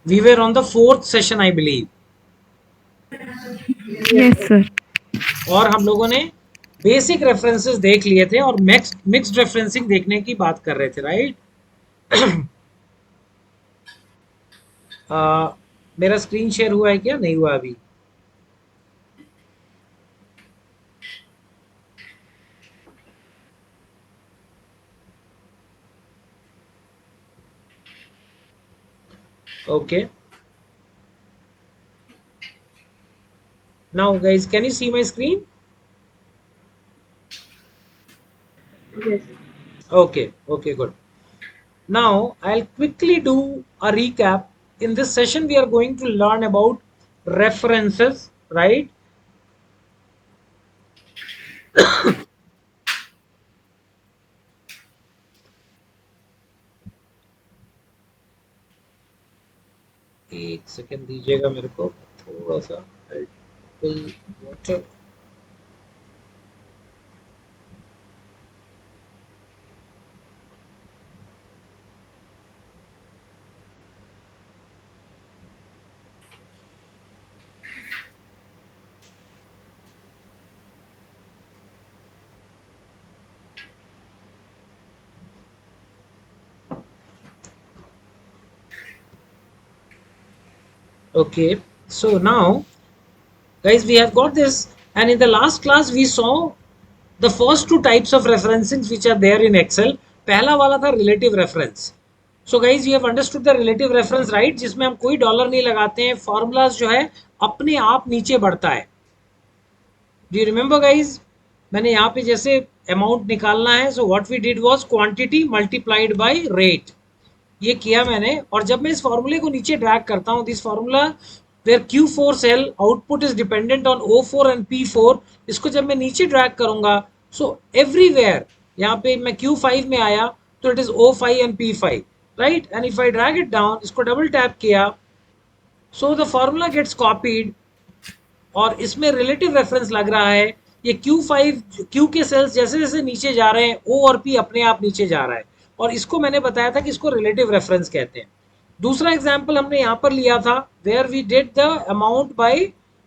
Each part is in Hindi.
We were on the 4th session, I believe. Yes, sir. और हम लोगों ने बेसिक रेफरेंसेस देख लिए थे और मिक्स्ड रेफरेंसिंग देखने की बात कर रहे थे, राइट? मेरा स्क्रीन शेयर हुआ है क्या? नहीं हुआ अभी? Okay, now guys, can you see my screen? Yes. Okay, okay, good. Now, I'll quickly do a recap. In this session, we are going to learn about references, right? एक सेकंड दीजिएगा मेरे को, थोड़ा सा water. Okay, so now, guys, we have got this, and in the last class, we saw the first two types of referencing which are there in Excel. पहला वाला था relative reference. So guys, you have understood the relative reference, right? जिसमें हम कोई डॉलर नहीं लगाते हैं, फॉर्मूलाज जो है अपने आप नीचे बढ़ता है। Do you remember guys? मैंने यहाँ पे जैसे अमाउंट निकालना है, so what we did was quantity multiplied by rate, ये किया मैंने। और जब मैं इस फॉर्मूले को नीचे ड्रैग करता हूँ, this formula where Q4 cell output is dependent on O4 and P4, इसको जब मैं नीचे ड्रैग करूंगा, सो एवरीवेयर यहाँ पे मैं Q5 में आया तो it is O5 and P5, right? And if I drag it down, इसको डबल टैप किया, so the formula gets copied, और इसमें रिलेटिव रेफरेंस लग रहा है। ये Q5 Q के सेल्स जैसे जैसे नीचे जा रहे हैं, O और P अपने आप नीचे जा रहा है, और इसको मैंने बताया था कि इसको रिलेटिव रेफरेंस कहते हैं। दूसरा एग्जाम्पल हमने यहाँ पर लिया था, where we did the amount by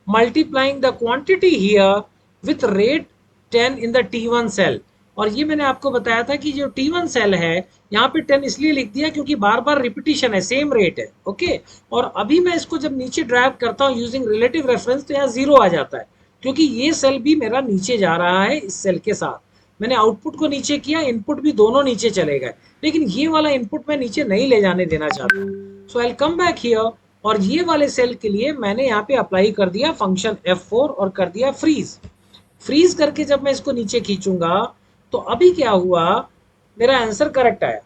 multiplying the quantity here with rate 10 in the T1 cell. और ये मैंने आपको बताया था कि जो T1 सेल है, यहाँ पे 10 इसलिए लिख दिया क्योंकि बार बार रिपीटिशन है, सेम रेट है। ओके, और अभी मैं इसको जब नीचे ड्रैग करता हूँ यूजिंग रिलेटिव रेफरेंस, तो यहाँ जीरो आ जाता है, क्योंकि ये सेल भी मेरा नीचे जा रहा है इस सेल के साथ। मैंने आउटपुट को नीचे किया, इनपुट भी दोनों नीचे चले गए, लेकिन ये वाला इनपुट मैं नीचे नहीं ले जाने देना चाहता हूँ। सो आई कम बैक हियर, और ये वाले सेल के लिए मैंने यहाँ पे अप्लाई कर दिया फंक्शन F4 और कर दिया फ्रीज। फ्रीज करके जब मैं इसको नीचे खींचूंगा, तो अभी क्या हुआ, मेरा आंसर करेक्ट आया।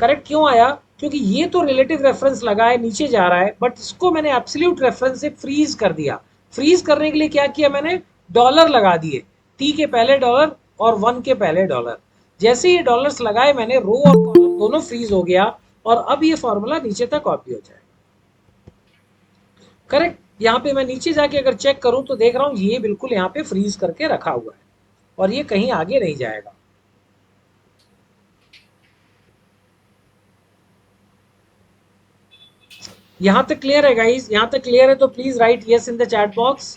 करेक्ट क्यों आया? क्योंकि ये तो रिलेटिव रेफरेंस लगा है, नीचे जा रहा है, बट इसको मैंने एब्सोल्यूट रेफरेंस से फ्रीज कर दिया। फ्रीज करने के लिए क्या किया मैंने? डॉलर लगा दिए, टी के पहले डॉलर और वन के पहले डॉलर। जैसे ये डॉलर्स लगाए मैंने, रो और कॉलम दोनों फ्रीज हो गया, और अब ये फॉर्मूला नीचे तक कॉपी हो जाएगा। करेक्ट? यहाँ पे मैं नीचे जाके अगर चेक करूं तो देख रहा हूं ये बिल्कुल यहाँ पे फ्रीज करके रखा हुआ है, और ये कहीं आगे नहीं जाएगा। यहां तक क्लियर है गाइस? यहां तक क्लियर है तो please right yes in the chat box.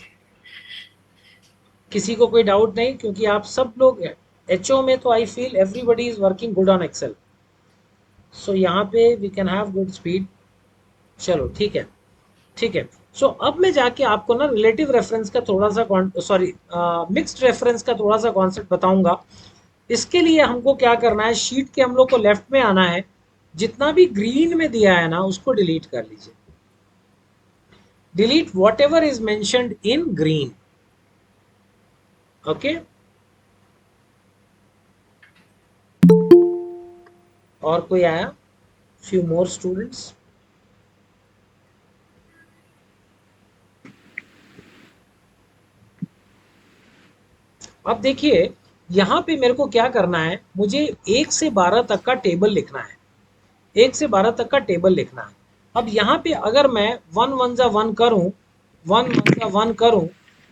किसी को कोई डाउट नहीं? क्योंकि आप सब लोग एचओ में, तो I feel everybody is working good on Excel, so यहाँ पे we can have good speed. चलो ठीक है, ठीक है। सो अब मैं जाके आपको ना रिलेटिव रेफरेंस का थोड़ा सा, सॉरी, मिक्स्ड रेफरेंस का थोड़ा सा कॉन्सेप्ट बताऊंगा। इसके लिए हमको क्या करना है, शीट के हम लोग को लेफ्ट में आना है, जितना भी ग्रीन में दिया है ना उसको डिलीट कर लीजिए। Delete what ever is mentioned in green. Okay, और कोई आया? Few more students. अब देखिए, यहां पे मेरे को क्या करना है, मुझे 1 से 12 तक का टेबल लिखना है। 1 से 12 तक का टेबल लिखना है। अब यहाँ पे अगर मैं 1 1 जा 1 करूं, 1 1 जा 1 करूं,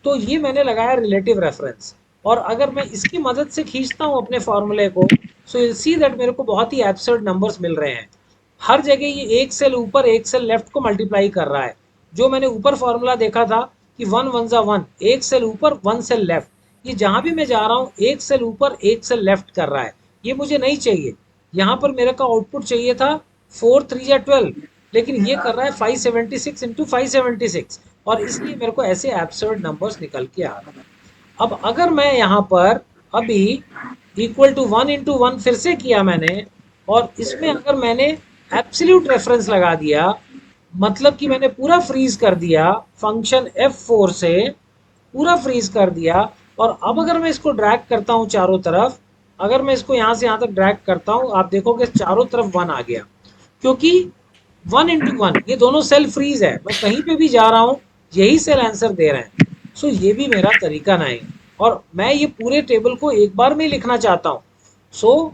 तो ये मैंने लगाया रिलेटिव रेफरेंस। और अगर मैं इसकी मदद से खींचता हूं अपने फॉर्मूले को, सो यू सी दैट मेरे को बहुत ही एब्सर्ड नंबर्स मिल रहे हैं। हर जगह ये एक सेल ऊपर एक सेल लेफ्ट को मल्टीप्लाई कर रहा है। जो मैंने ऊपर फॉर्मूला देखा था कि 1 1 जा 1, एक सेल ऊपर 1 सेल लेफ्ट, ये जहां भी मैं जा रहा हूं एक सेल ऊपर एक सेल लेफ्ट कर रहा है। ये मुझे नहीं चाहिए। यहाँ पर मेरे का आउटपुट चाहिए था 4 3 या 12, लेकिन ये कर रहा है 576 इंटू 576, और इसलिए मेरे को ऐसे एब्सर्ड नंबर्स निकल के आ रहे हैं। अब अगर मैं यहाँ पर अभी इक्वल टू 1 इंटू 1 फिर से किया मैंने, और इसमें अगर मैंने एब्सोल्यूट रेफरेंस लगा दिया, मतलब कि मैंने पूरा फ्रीज कर दिया फंक्शन F4 से, पूरा फ्रीज कर दिया। और अब अगर मैं इसको ड्रैग करता हूं चारों तरफ, अगर मैं इसको यहां से यहां तक ड्रैग करता हूं, आप देखोगे चारों तरफ 1 आ गया, क्योंकि 1 इंटू 1 ये दोनों सेल फ्रीज है। मैं कहीं पे भी जा रहा हूं यही सेल आंसर दे रहे हैं। सो ये भी मेरा तरीका नहीं है, और मैं ये पूरे टेबल को एक बार में ही लिखना चाहता हूं। So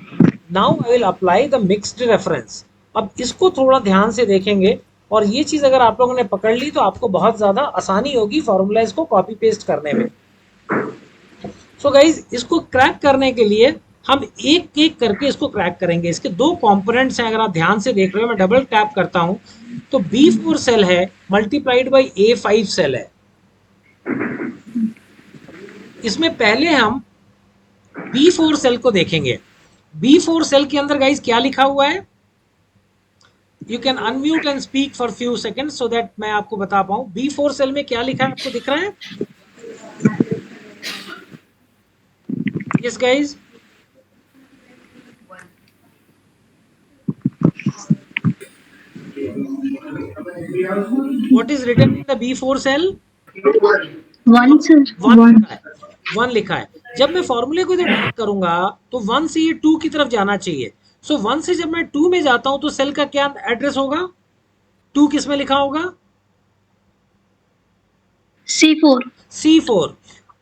now I will apply the mixed reference. अब इसको थोड़ा ध्यान से देखेंगे, और ये चीज अगर आप लोगों ने पकड़ ली तो आपको बहुत ज्यादा आसानी होगी फॉर्मूलाइज को कॉपी पेस्ट करने में। सो गाइज, इसको क्रैक करने के लिए हम एक एक करके इसको क्रैक करेंगे। इसके दो कंपोनेंट्स हैं, अगर आप ध्यान से देख रहे हो, मैं डबल टैप करता हूं तो B4 सेल है मल्टीप्लाइड बाई A5 सेल है। इसमें पहले हम B4 सेल को देखेंगे। B4 सेल के अंदर गाइज क्या लिखा हुआ है? You can unmute and speak for few second so that मैं आपको बता पाऊं B4 सेल में क्या लिखा है, आपको दिख रहा है? Yes guys, what is written in the B4 cell? 1 sir. 1 1. लिखा है, 1 लिखा है। जब मैं फॉर्मूले को इधर ड्रैग करूंगा तो 1 से ये 2 की तरफ जाना चाहिए। सो 1 से जब मैं 2 में जाता हूं तो सेल का क्या एड्रेस होगा? 2 किस में लिखा होगा? C4. C4।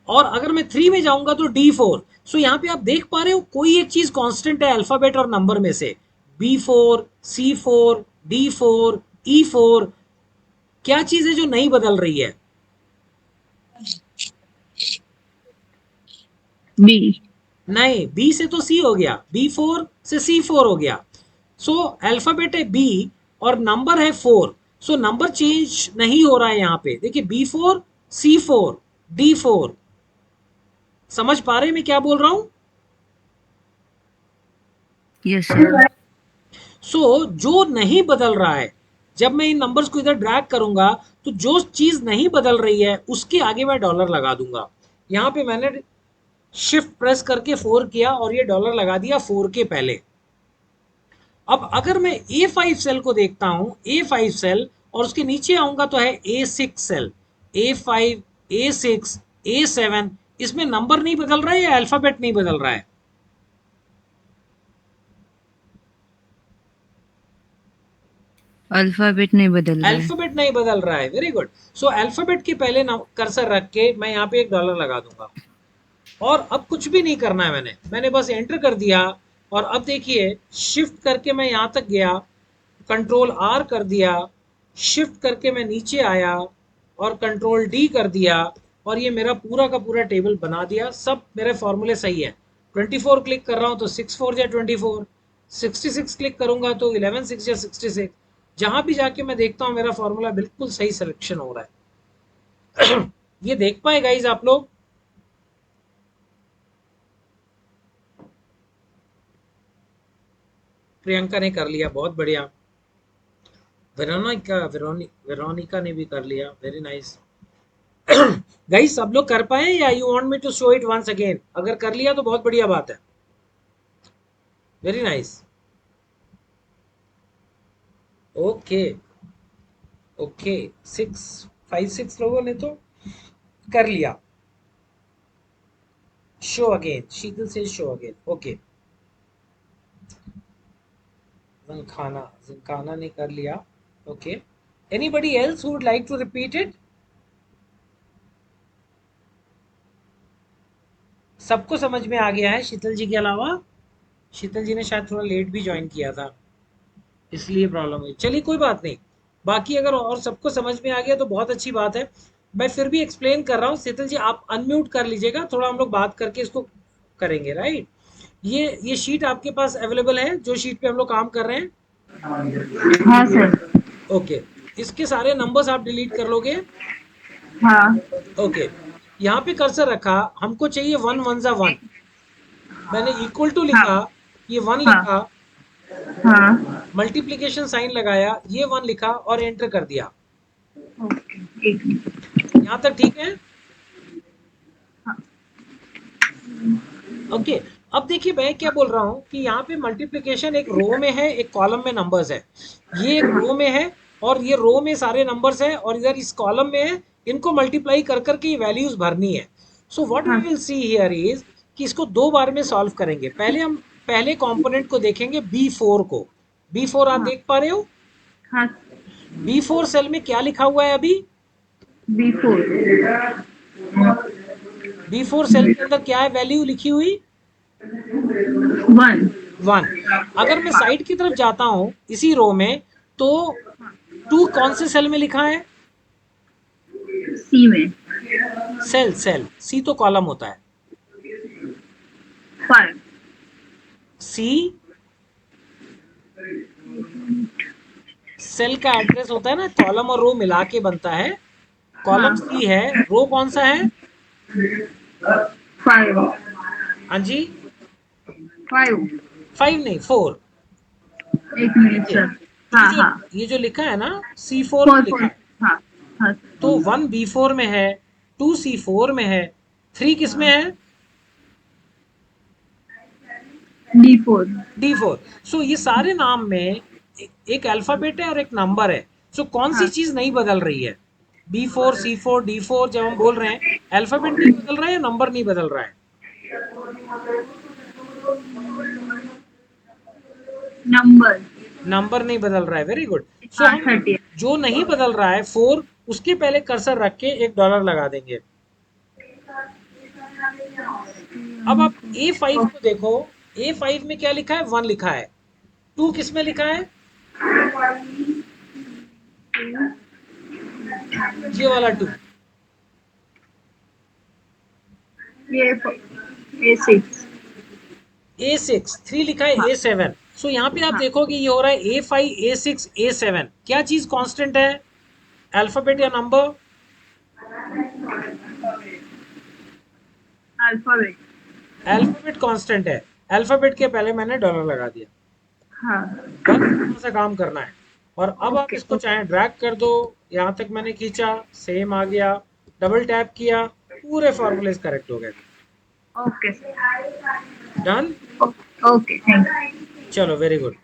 और अगर मैं 3 में जाऊंगा तो D4। सो यहाँ पे आप देख पा रहे हो कोई एक चीज कांस्टेंट है अल्फाबेट और नंबर में से। B4, C4, D4, E4, क्या चीज है जो नहीं बदल रही है? B. नहीं, बी से तो सी हो गया, B4 से C4 हो गया। सो अल्फाबेट है बी और नंबर है 4। सो नंबर चेंज नहीं हो रहा है यहाँ पे। देखिए B4, C4, D4, समझ पा रहे हैं मैं क्या बोल रहा हूं? Yes sir. सो जो नहीं बदल रहा है, जब मैं इन नंबर्स को इधर ड्रैग करूंगा तो जो चीज नहीं बदल रही है उसके आगे मैं डॉलर लगा दूंगा। यहाँ पे मैंने शिफ्ट प्रेस करके 4 किया और ये डॉलर लगा दिया 4 के पहले। अब अगर मैं A5 सेल को देखता हूं, A5 सेल, और उसके नीचे आऊंगा तो है A6 cell. A5, A6, A7, इसमें नंबर नहीं बदल रहा है या अल्फाबेट नहीं बदल रहा है? अल्फाबेट नहीं बदल रहा है. अल्फाबेट नहीं बदल रहा है, वेरी गुड। सो अल्फाबेट के पहले कर्सर रख के मैं यहाँ पे एक डॉलर लगा दूंगा, और अब कुछ भी नहीं करना है। मैंने बस एंटर कर दिया, और अब देखिए शिफ्ट करके मैं यहाँ तक गया, कंट्रोल आर कर दिया, शिफ्ट करके मैं नीचे आया और कंट्रोल डी कर दिया, और ये मेरा पूरा का पूरा टेबल बना दिया। सब मेरे फॉर्मूले सही है। 24 क्लिक कर रहा हूँ तो 6 4 या 24, 66 क्लिक करूंगा तो 11 6 या 66। जहां भी जाके मैं देखता हूँ मेरा फॉर्मूला बिल्कुल सही सिलेक्शन हो रहा है। ये देख पाए गाइज आप लोग? प्रियंका ने कर लिया, बहुत बढ़िया। वेरोनिका ने भी कर लिया, वेरी नाइस। गाइस सब लोग कर पाए या you want me to show it once again? अगर कर लिया तो बहुत बढ़िया बात है, वेरी नाइस। ओके ओके, 6 लोगों ने तो कर लिया। शो अगेन, शीतल से शो अगेन, ओके। जिनखाना ने कर लिया, okay. Anybody else who would like to repeat it? सबको समझ में आ गया है शीतल जी के अलावा? शीतल जी ने शायद थोड़ा लेट भी ज्वाइन किया था, इसलिए प्रॉब्लम हुई। चलिए कोई बात नहीं, बाकी अगर और सबको समझ में आ गया तो बहुत अच्छी बात है। मैं फिर भी एक्सप्लेन कर रहा हूँ। शीतल जी आप अनम्यूट कर लीजिएगा, थोड़ा हम लोग बात करके इसको करेंगे, राइट? ये शीट आपके पास अवेलेबल है, जो शीट पे हम लोग काम कर रहे हैं? हाँ सर। ओके, इसके सारे नंबर्स आप डिलीट कर लोगे। हाँ। ओके, यहाँ पे कर्सर रखा, हमको चाहिए वन वन जा वन, मैंने इक्वल टू हाँ। लिखा, ये वन हाँ। लिखा, हाँ। मल्टीप्लिकेशन साइन लगाया, ये वन लिखा और एंटर कर दिया। ओके, एक मिनट। यहाँ तक ठीक है? हाँ। ओके, अब देखिए मैं क्या बोल रहा हूँ कि यहाँ पे मल्टीप्लिकेशन एक रो में है, एक कॉलम में नंबर्स है। ये एक रो में है और ये रो में सारे नंबर्स है, और इधर इस कॉलम में है, इनको मल्टीप्लाई कर करके ये वैल्यूज भरनी है। सो व्हाट वी हाँ। विल सी हियर इज कि इसको दो बार में सॉल्व करेंगे। पहले हम पहले कंपोनेंट को देखेंगे, B4 को। B4 आप हाँ। देख पा रहे हो? हाँ। B4 सेल में क्या लिखा हुआ है अभी? B4। B4 सेल के अंदर क्या है वैल्यू लिखी हुई? 1। 1। अगर मैं साइड की तरफ जाता हूं इसी रो में, तो 2 कौन से सेल में लिखा है? C में। सेल सी तो कॉलम होता है। 5। सी सेल का एड्रेस होता है ना, कॉलम और रो मिला के बनता है। कॉलम हाँ। सी है, रो कौन सा है? 5। हाँ जी, 5। 5 नहीं, 4। एक मिनट देखिए, सर। ये हाँ जो हाँ। ये जो लिखा है ना, C4 में 4 लिखा 4। है। हाँ। हाँ। तो 1 B4 में है, 2 C4 में है, 3 किस में है? D4। D4। सो ये सारे नाम में एक अल्फाबेट है और एक नंबर है। सो कौन सी हाँ। चीज नहीं बदल रही है? B4 C4 D4 जब हम बोल रहे हैं, अल्फाबेट नहीं बदल रहा है या नंबर नहीं बदल रहा है? नंबर। नंबर नहीं बदल रहा है, वेरी गुड। सो हाँ, हम 30। जो नहीं बदल रहा है 4, उसके पहले कर्सर रख के एक डॉलर लगा देंगे। अब आप A5 को देखो, A5 में क्या लिखा है? 1 लिखा है। 2 किस में लिखा है? ये वाला 2। ये A6। A6। 3 लिखा है हाँ। A7। सो यहाँ पे आप हाँ। देखोगे ये हो रहा है A5 A6 A7। क्या चीज कांस्टेंट है? अल्फाबेट या नंबर? अल्फाबेट। अल्फाबेट कांस्टेंट है। अल्फाबेट के पहले मैंने डॉलर लगा दिया। हाँ। बस इतना सा काम करना है। और अब आप ओके इसको ओके। चाहे ड्रैग कर दो, यहाँ तक मैंने खींचा, सेम आ गया, डबल टैप किया, पूरे फॉर्मूलेस करेक्ट हो गए। Okay sir. Done. Okay, thank you. चलो, वेरी गुड।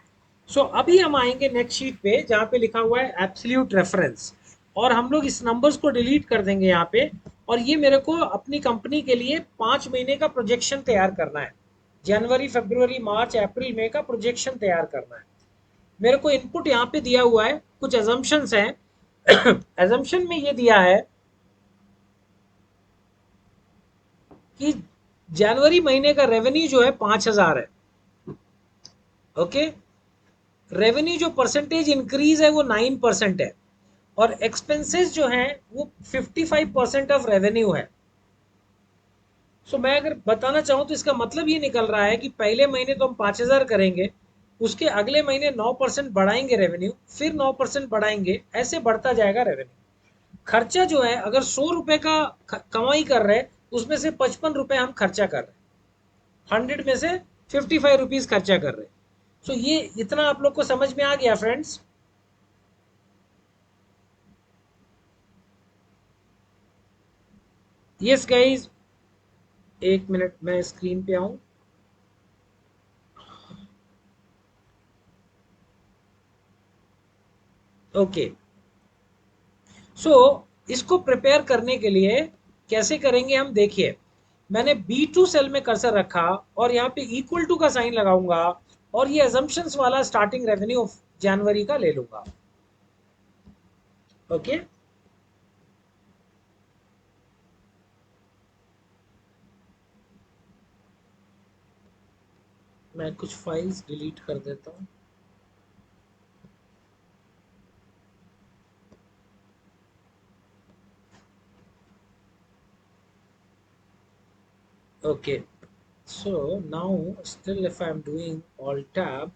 सो अभी हम आएंगे नेक्स्ट शीट पे जहाँ पे लिखा हुआ है एब्सोल्यूट रेफरेंस, और हम लोग इस नंबर्स को डिलीट कर देंगे यहाँ पे। और ये मेरे को अपनी कंपनी के लिए 5 महीने का प्रोजेक्शन तैयार करना है। जनवरी फरवरी मार्च अप्रैल मई का प्रोजेक्शन तैयार करना है। मेरे को इनपुट यहाँ पे दिया हुआ है, कुछ एजम्पशंस हैं। एजम्पशन में ये दिया है कि जनवरी महीने का रेवेन्यू जो है 5,000 है। ओके, रेवेन्यू जो परसेंटेज इंक्रीज है वो 9% है, और एक्सपेंसेस जो हैं वो 55% ऑफ रेवेन्यू है। सो मैं अगर बताना चाहूँ तो इसका मतलब ये निकल रहा है कि पहले महीने तो हम 5,000 करेंगे, उसके अगले महीने 9% बढ़ाएंगे रेवेन्यू, फिर 9% बढ़ाएंगे, ऐसे बढ़ता जाएगा रेवेन्यू। खर्चा जो है, अगर 100 रुपए का कमाई कर रहे हैं, उसमें से 55 रुपए हम खर्चा कर रहे हैं, 100 में से 55 रुपीज खर्चा कर रहे हैं। सो ये इतना आप लोग को समझ में आ गया फ्रेंड्स? यस गाइज, एक मिनट मैं स्क्रीन पे आऊं। ओके, सो इसको प्रिपेयर करने के लिए कैसे करेंगे हम, देखिए मैंने B2 सेल में कर्सर रखा और यहाँ पे इक्वल टू का साइन लगाऊंगा, और ये अजम्पशंस वाला स्टार्टिंग रेवेन्यू जनवरी का ले लूंगा। ओके, मैं कुछ फाइल्स डिलीट कर देता हूँ। Okay, so now still if I am doing alt tab,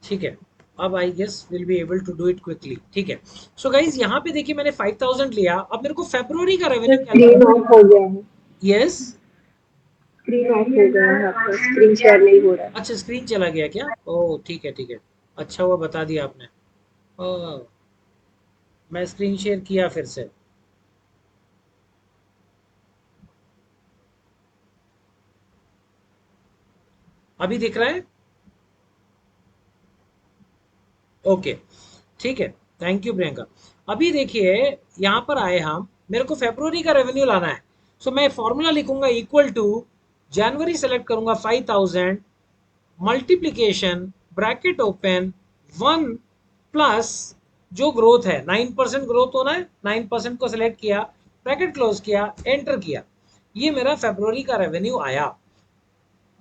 ठीक है, अब I guess will be able to do it quickly. ठीक है, सो गाइज यहाँ पे देखिए मैंने 5000 लिया, अब मेरे को फेब्रुवरी का revenue sir calculate. Screen of हो गया है। यस, स्क्रीन ऑफ हो गया है आपका, स्क्रीन शेयर नहीं हो रहा है। अच्छा स्क्रीन चला गया क्या? ओह ठीक है ठीक है, अच्छा हुआ बता दिया आपने। ओह, मैं स्क्रीन शेयर किया फिर से। अभी दिख रहा है? ओके, ठीक है, थैंक यू प्रियंका। अभी देखिए यहाँ पर आए हम, मेरे को फेब्रुवरी का रेवेन्यू लाना है। सो मैं फॉर्मूला लिखूंगा इक्वल टू, जनवरी सेलेक्ट करूंगा 5000, मल्टीप्लीकेशन, ब्रैकेट ओपन, 1 प्लस जो ग्रोथ है 9% ग्रोथ होना है, 9% को सिलेक्ट किया, ब्रैकेट क्लोज किया, एंटर किया, ये मेरा फेब्रुवरी का रेवेन्यू आया।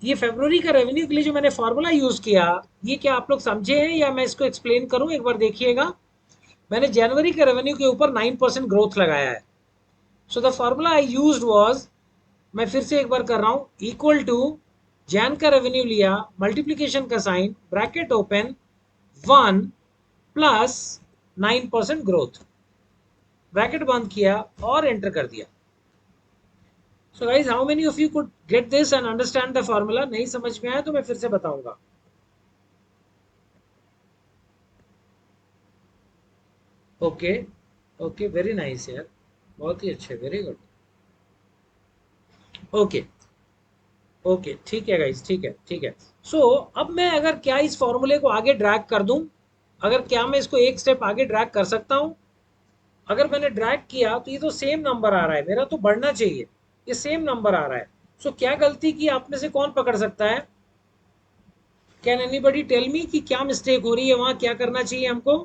ये फेब्रुवरी का रेवेन्यू के लिए जो मैंने फॉर्मूला यूज किया, ये क्या आप लोग समझे हैं या मैं इसको एक्सप्लेन करूं? एक बार देखिएगा, मैंने जनवरी के रेवेन्यू के ऊपर 9% ग्रोथ लगाया है। सो the formula I used was, मैं फिर से एक बार कर रहा हूं, इक्वल टू जैन का रेवेन्यू लिया, मल्टीप्लीकेशन का sign, bracket open, 1 plus 9% growth, bracket बंद किया और एंटर कर दिया। So guys how many of you could get this and understand the formula? नहीं समझ में आया तो मैं फिर से बताऊंगा। ओके, ओके वेरी नाइस यार, बहुत ही अच्छे, वेरी गुड। ओके, ओके ठीक है गाइस, ठीक है ठीक है। सो अब मैं अगर क्या इस फॉर्मूले को आगे ड्रैग कर दूं, अगर क्या मैं इसको एक स्टेप आगे ड्रैग कर सकता हूं? अगर मैंने ड्रैग किया तो ये तो सेम नंबर आ रहा है, मेरा तो बढ़ना चाहिए, ये सेम नंबर आ रहा है। सो क्या गलती की आप में से कौन पकड़ सकता है? कैन एनीबडी टेल मी कि क्या मिस्टेक हो रही है वहां, क्या करना चाहिए हमको?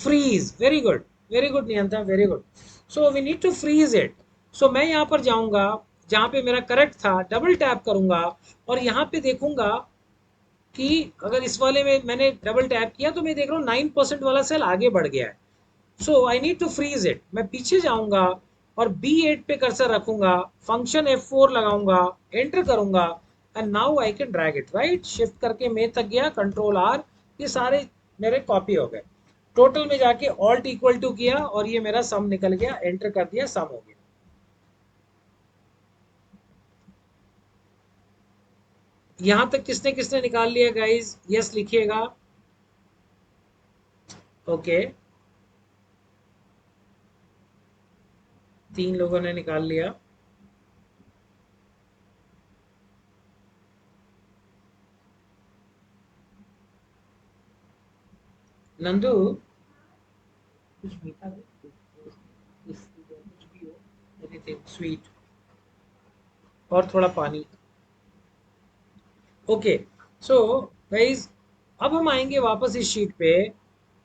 Freeze, very good, very good नियंत्रण, very good. So we need to freeze it. So मैं यहाँ पर जाऊंगा जहाँ पे मेरा करेक्ट था, डबल टैप करूंगा और यहाँ पे देखूंगा कि अगर इस वाले में मैंने डबल टैप किया तो मैं देख रहा हूँ 9% वाला सेल आगे बढ़ गया है। So I need to freeze it, मैं पीछे जाऊंगा और B8 पे कर्सर रखूंगा, फंक्शन F4 लगाऊंगा, एंटर करूंगा and now I can drag it right, shift करके मे तक गया, कंट्रोल आर, ये सारे मेरे कॉपी हो गए। टोटल में जाके ऑल्ट इक्वल टू किया और ये मेरा सम निकल गया, एंटर कर दिया, सम हो गया। यहां तक किसने किसने निकाल लिया गाइस? यस लिखिएगा। ओके, 3 लोगों ने निकाल लिया। नंदू, कुछ मीठा दे, कुछ भी हो, एनीथिंग स्वीट, और थोड़ा पानी। ओके, सो गाइज अब हम आएंगे वापस इस शीट पे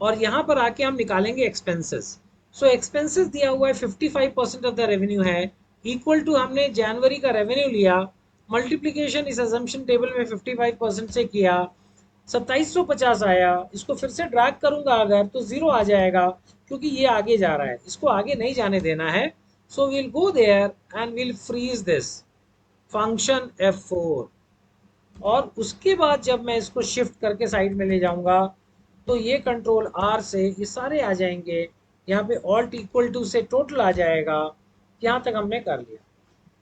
और यहाँ पर आके हम निकालेंगे एक्सपेंसेस। सो एक्सपेंसेस दिया हुआ है 55% ऑफ द रेवेन्यू है, इक्वल टू हमने जनवरी का रेवेन्यू लिया, मल्टीप्लीकेशन इस अजम्पशन टेबल में 55% से किया, 2750 आया। इसको फिर से ड्रैग करूंगा अगर तो जीरो आ जाएगा, क्योंकि ये आगे जा रहा है, इसको आगे नहीं जाने देना है। So will go there and will freeze this function F4, और उसके बाद जब मैं इसको शिफ्ट करके साइड में ले जाऊंगा तो ये कंट्रोल आर से ये सारे आ जाएंगे, यहाँ पे ऑल्ट इक्वल टू से टोटल आ जाएगा। यहाँ तक हमने कर लिया।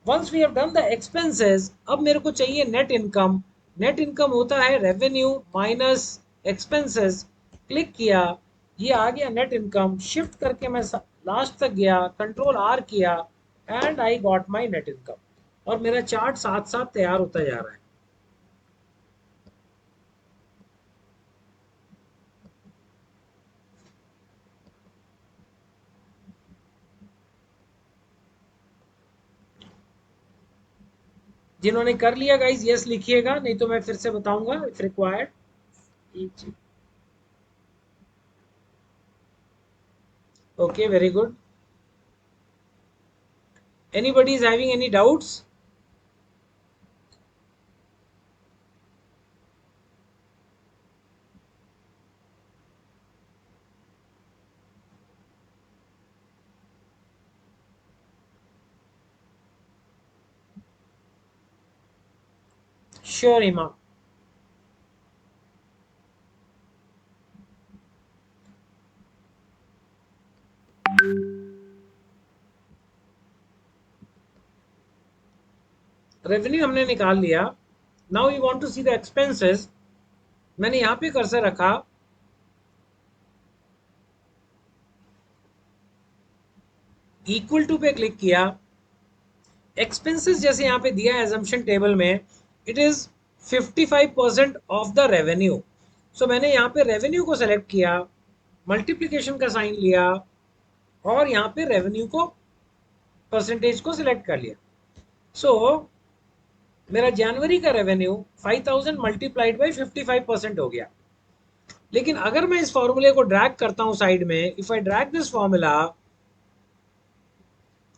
Once we have done the expenses, अब मेरे को चाहिए नेट इनकम। नेट इनकम होता है रेवेन्यू माइनस एक्सपेंसेस, क्लिक किया, ये आ गया नेट इनकम, शिफ्ट करके मैं लास्ट तक गया, कंट्रोल आर किया and I got my net income, और मेरा चार्ट साथ साथ तैयार होता जा रहा है। जिन्होंने कर लिया गाइज यस लिखिएगा, नहीं तो मैं फिर से बताऊंगा if required. Okay very good, anybody is having any doubts? Sure Hima. Revenue हमने निकाल लिया. Now we want to see the expenses. मैंने यहाँ पे कर्सर रखा, इक्वल टू पे क्लिक किया. एक्सपेंसेस जैसे यहाँ पे दिया है एजम्पशन टेबल में, it is 55% of the revenue. So मैंने यहाँ पे रेवेन्यू को सेलेक्ट किया, मल्टीप्लिकेशन का साइन लिया और यहाँ पे रेवेन्यू को परसेंटेज को सिलेक्ट कर लिया. सो मेरा जनवरी का रेवेन्यू 5000 मल्टीप्लाइड बाई 55% हो गया. लेकिन अगर मैं इस फॉर्मूले को ड्रैग करता हूं साइड में, if I drag this formula,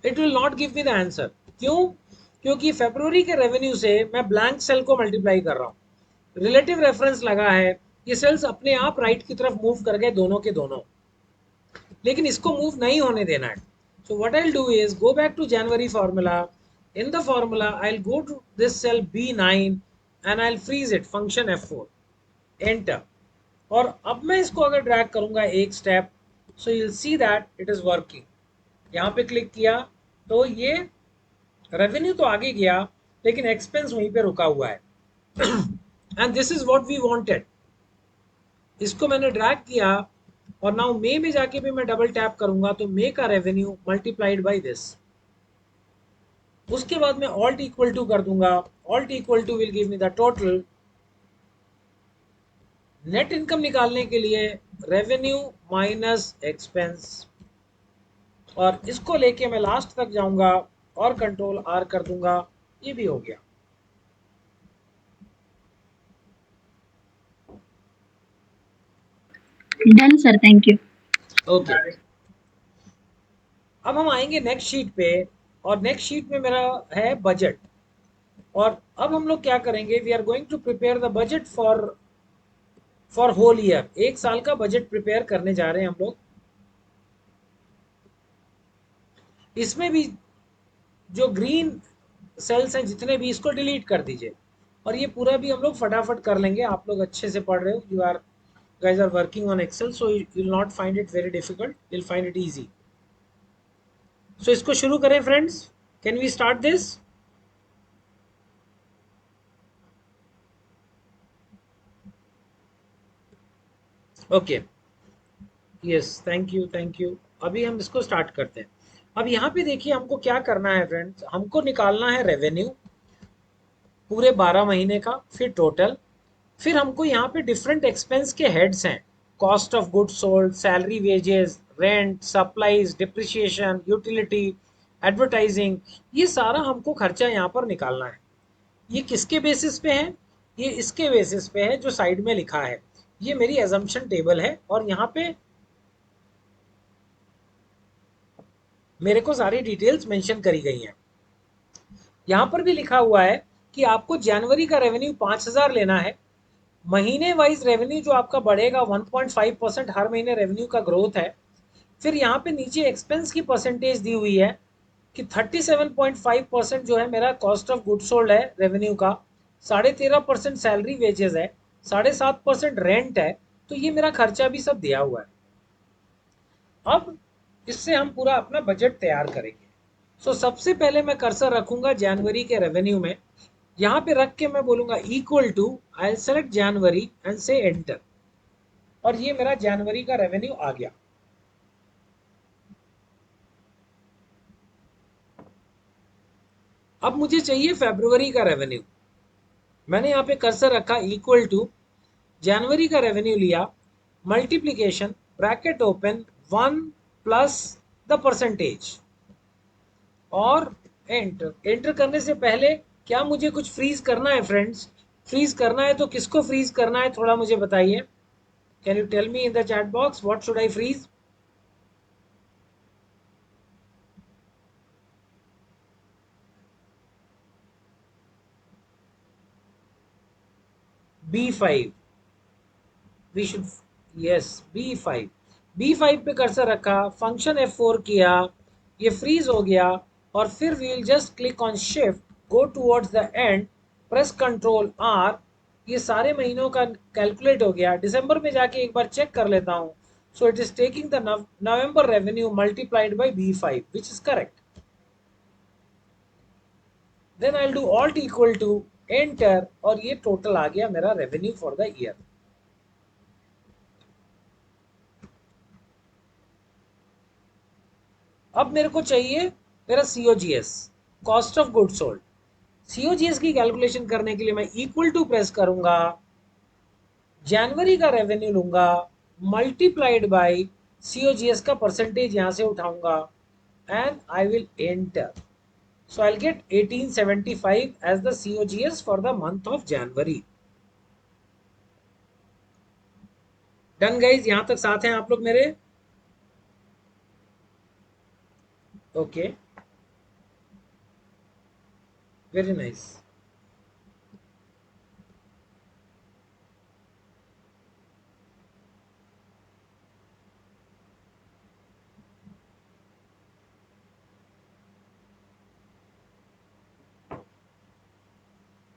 it will not give me the answer. क्यों? क्योंकि फरवरी के रेवेन्यू से मैं ब्लैंक सेल को मल्टीप्लाई कर रहा हूं, रिलेटिव रेफरेंस लगा है, ये सेल्स अपने आप राइट की तरफ मूव कर गए दोनों के दोनों, लेकिन इसको मूव नहीं होने देना है. So what I'll do is go back to January formula. In the formula, I'll go to this cell B9 and I'll freeze it, function F4, enter. और अब मैं इसको अगर ड्रैग करूंगा एक step, so you'll see that it is working. यहाँ पे क्लिक किया तो ये रेवेन्यू तो आगे गया, लेकिन एक्सपेंस वहीं पे रुका हुआ है. And this is what we wanted. इसको मैंने ड्रैग किया और नाउ मे में जाके भी मैं डबल टैप करूंगा तो मे का रेवेन्यू मल्टीप्लाइड बाय दिस. उसके बाद मैं ऑल्ट इक्वल टू कर दूंगा. Alt equal to will give me the total. Net income निकालने के लिए रेवेन्यू माइनस एक्सपेंस, और इसको लेके मैं लास्ट तक जाऊंगा और कंट्रोल आर कर दूंगा. ये भी हो गया. Done sir, thank you. Okay. अब हम आएंगे नेक्स्ट शीट पे, और नेक्स्ट शीट में मेरा है बजट. और अब हम लोग क्या करेंगे, we are going to prepare the budget for whole year. एक साल का बजट प्रिपेयर करने जा रहे हैं हम लोग. इसमें भी जो ग्रीन सेल्स हैं जितने भी, इसको डिलीट कर दीजिए. और ये पूरा भी हम लोग फटाफट कर लेंगे. आप लोग अच्छे से पढ़ रहे हो, you are guys are working on Excel, so you will not find it very difficult, you'll find it easy. So इसको शुरू करें friends. Can we start this? Okay, yes, thank you thank you. अभी हम इसको स्टार्ट करते हैं. अब यहाँ पे देखिए हमको क्या करना है फ्रेंड्स. हमको निकालना है रेवेन्यू पूरे 12 महीने का, फिर टोटल, फिर हमको यहाँ पे डिफरेंट एक्सपेंस के हेड्स हैं. Cost of goods sold, salary, wages, rent, supplies, depreciation, utility, advertising, ये सारा हमको खर्चा यहाँ पर निकालना है. ये किसके बेसिस पे है? ये इसके बेसिस पे है जो साइड में लिखा है. ये मेरी एजम्पशन टेबल है और यहाँ पे मेरे को सारी डिटेल्स मेंशन करी गई हैं. यहाँ पर भी लिखा हुआ है कि आपको जनवरी का रेवेन्यू 5000 लेना है. महीने वाइज रेवेन्यू जो आपका बढ़ेगा 1.5% हर महीने रेवेन्यू का ग्रोथ है. फिर यहाँ पे नीचे एक्सपेंस की परसेंटेज दी हुई है कि 37.5% जो है मेरा कॉस्ट ऑफ गुड सोल्ड है रेवेन्यू का, 13.5% सैलरी वेजेस है, 7.5% रेंट है. तो ये मेरा खर्चा भी सब दिया हुआ है. अब इससे हम पूरा अपना बजट तैयार करेंगे. सो सबसे पहले मैं कर्सर रखूंगा जनवरी के रेवेन्यू में. यहाँ पे रख के मैं बोलूंगा equal to, I select January and से एंटर. और ये मेरा जनवरी का रेवेन्यू आ गया. अब मुझे चाहिए फरवरी का रेवेन्यू. मैंने यहाँ पे कर्सर रखा इक्वल टू, जनवरी का रेवेन्यू लिया, multiplication, bracket open, 1 plus the percentage और एंटर. एंटर करने से पहले क्या मुझे कुछ फ्रीज करना है फ्रेंड्स? फ्रीज करना है तो किसको फ्रीज करना है थोड़ा मुझे बताइए. Can you tell me in the chat box what should I freeze? B5. We should, yes, B5. B5 पे कर्सर रखा, फंक्शन F4 किया, ये फ्रीज हो गया. और फिर we will just click on shift, go towards the end, press control R. ये सारे महीनों का कैलकुलेट हो गया. दिसंबर में जाके एक बार चेक कर लेता हूँ. So it is taking the November revenue multiplied by B5 which is correct. Then I will do alt equal to enter, और ये टोटल आ गया मेरा रेवेन्यू फॉर द ईयर। अब मेरे को चाहिए मेरा COGS, cost of good sold. COGS की कैलकुलेशन करने के लिए मैं इक्वल टू प्रेस करूंगा, जनवरी का रेवेन्यू लूंगा, मल्टीप्लाइड बाय सीओजीएस का परसेंटेज यहां से उठाऊंगा, and I will enter. So I'll get 1875 as the COGS for the month of January. Done guys, यहां तक साथ हैं आप लोग मेरे? Okay, very nice.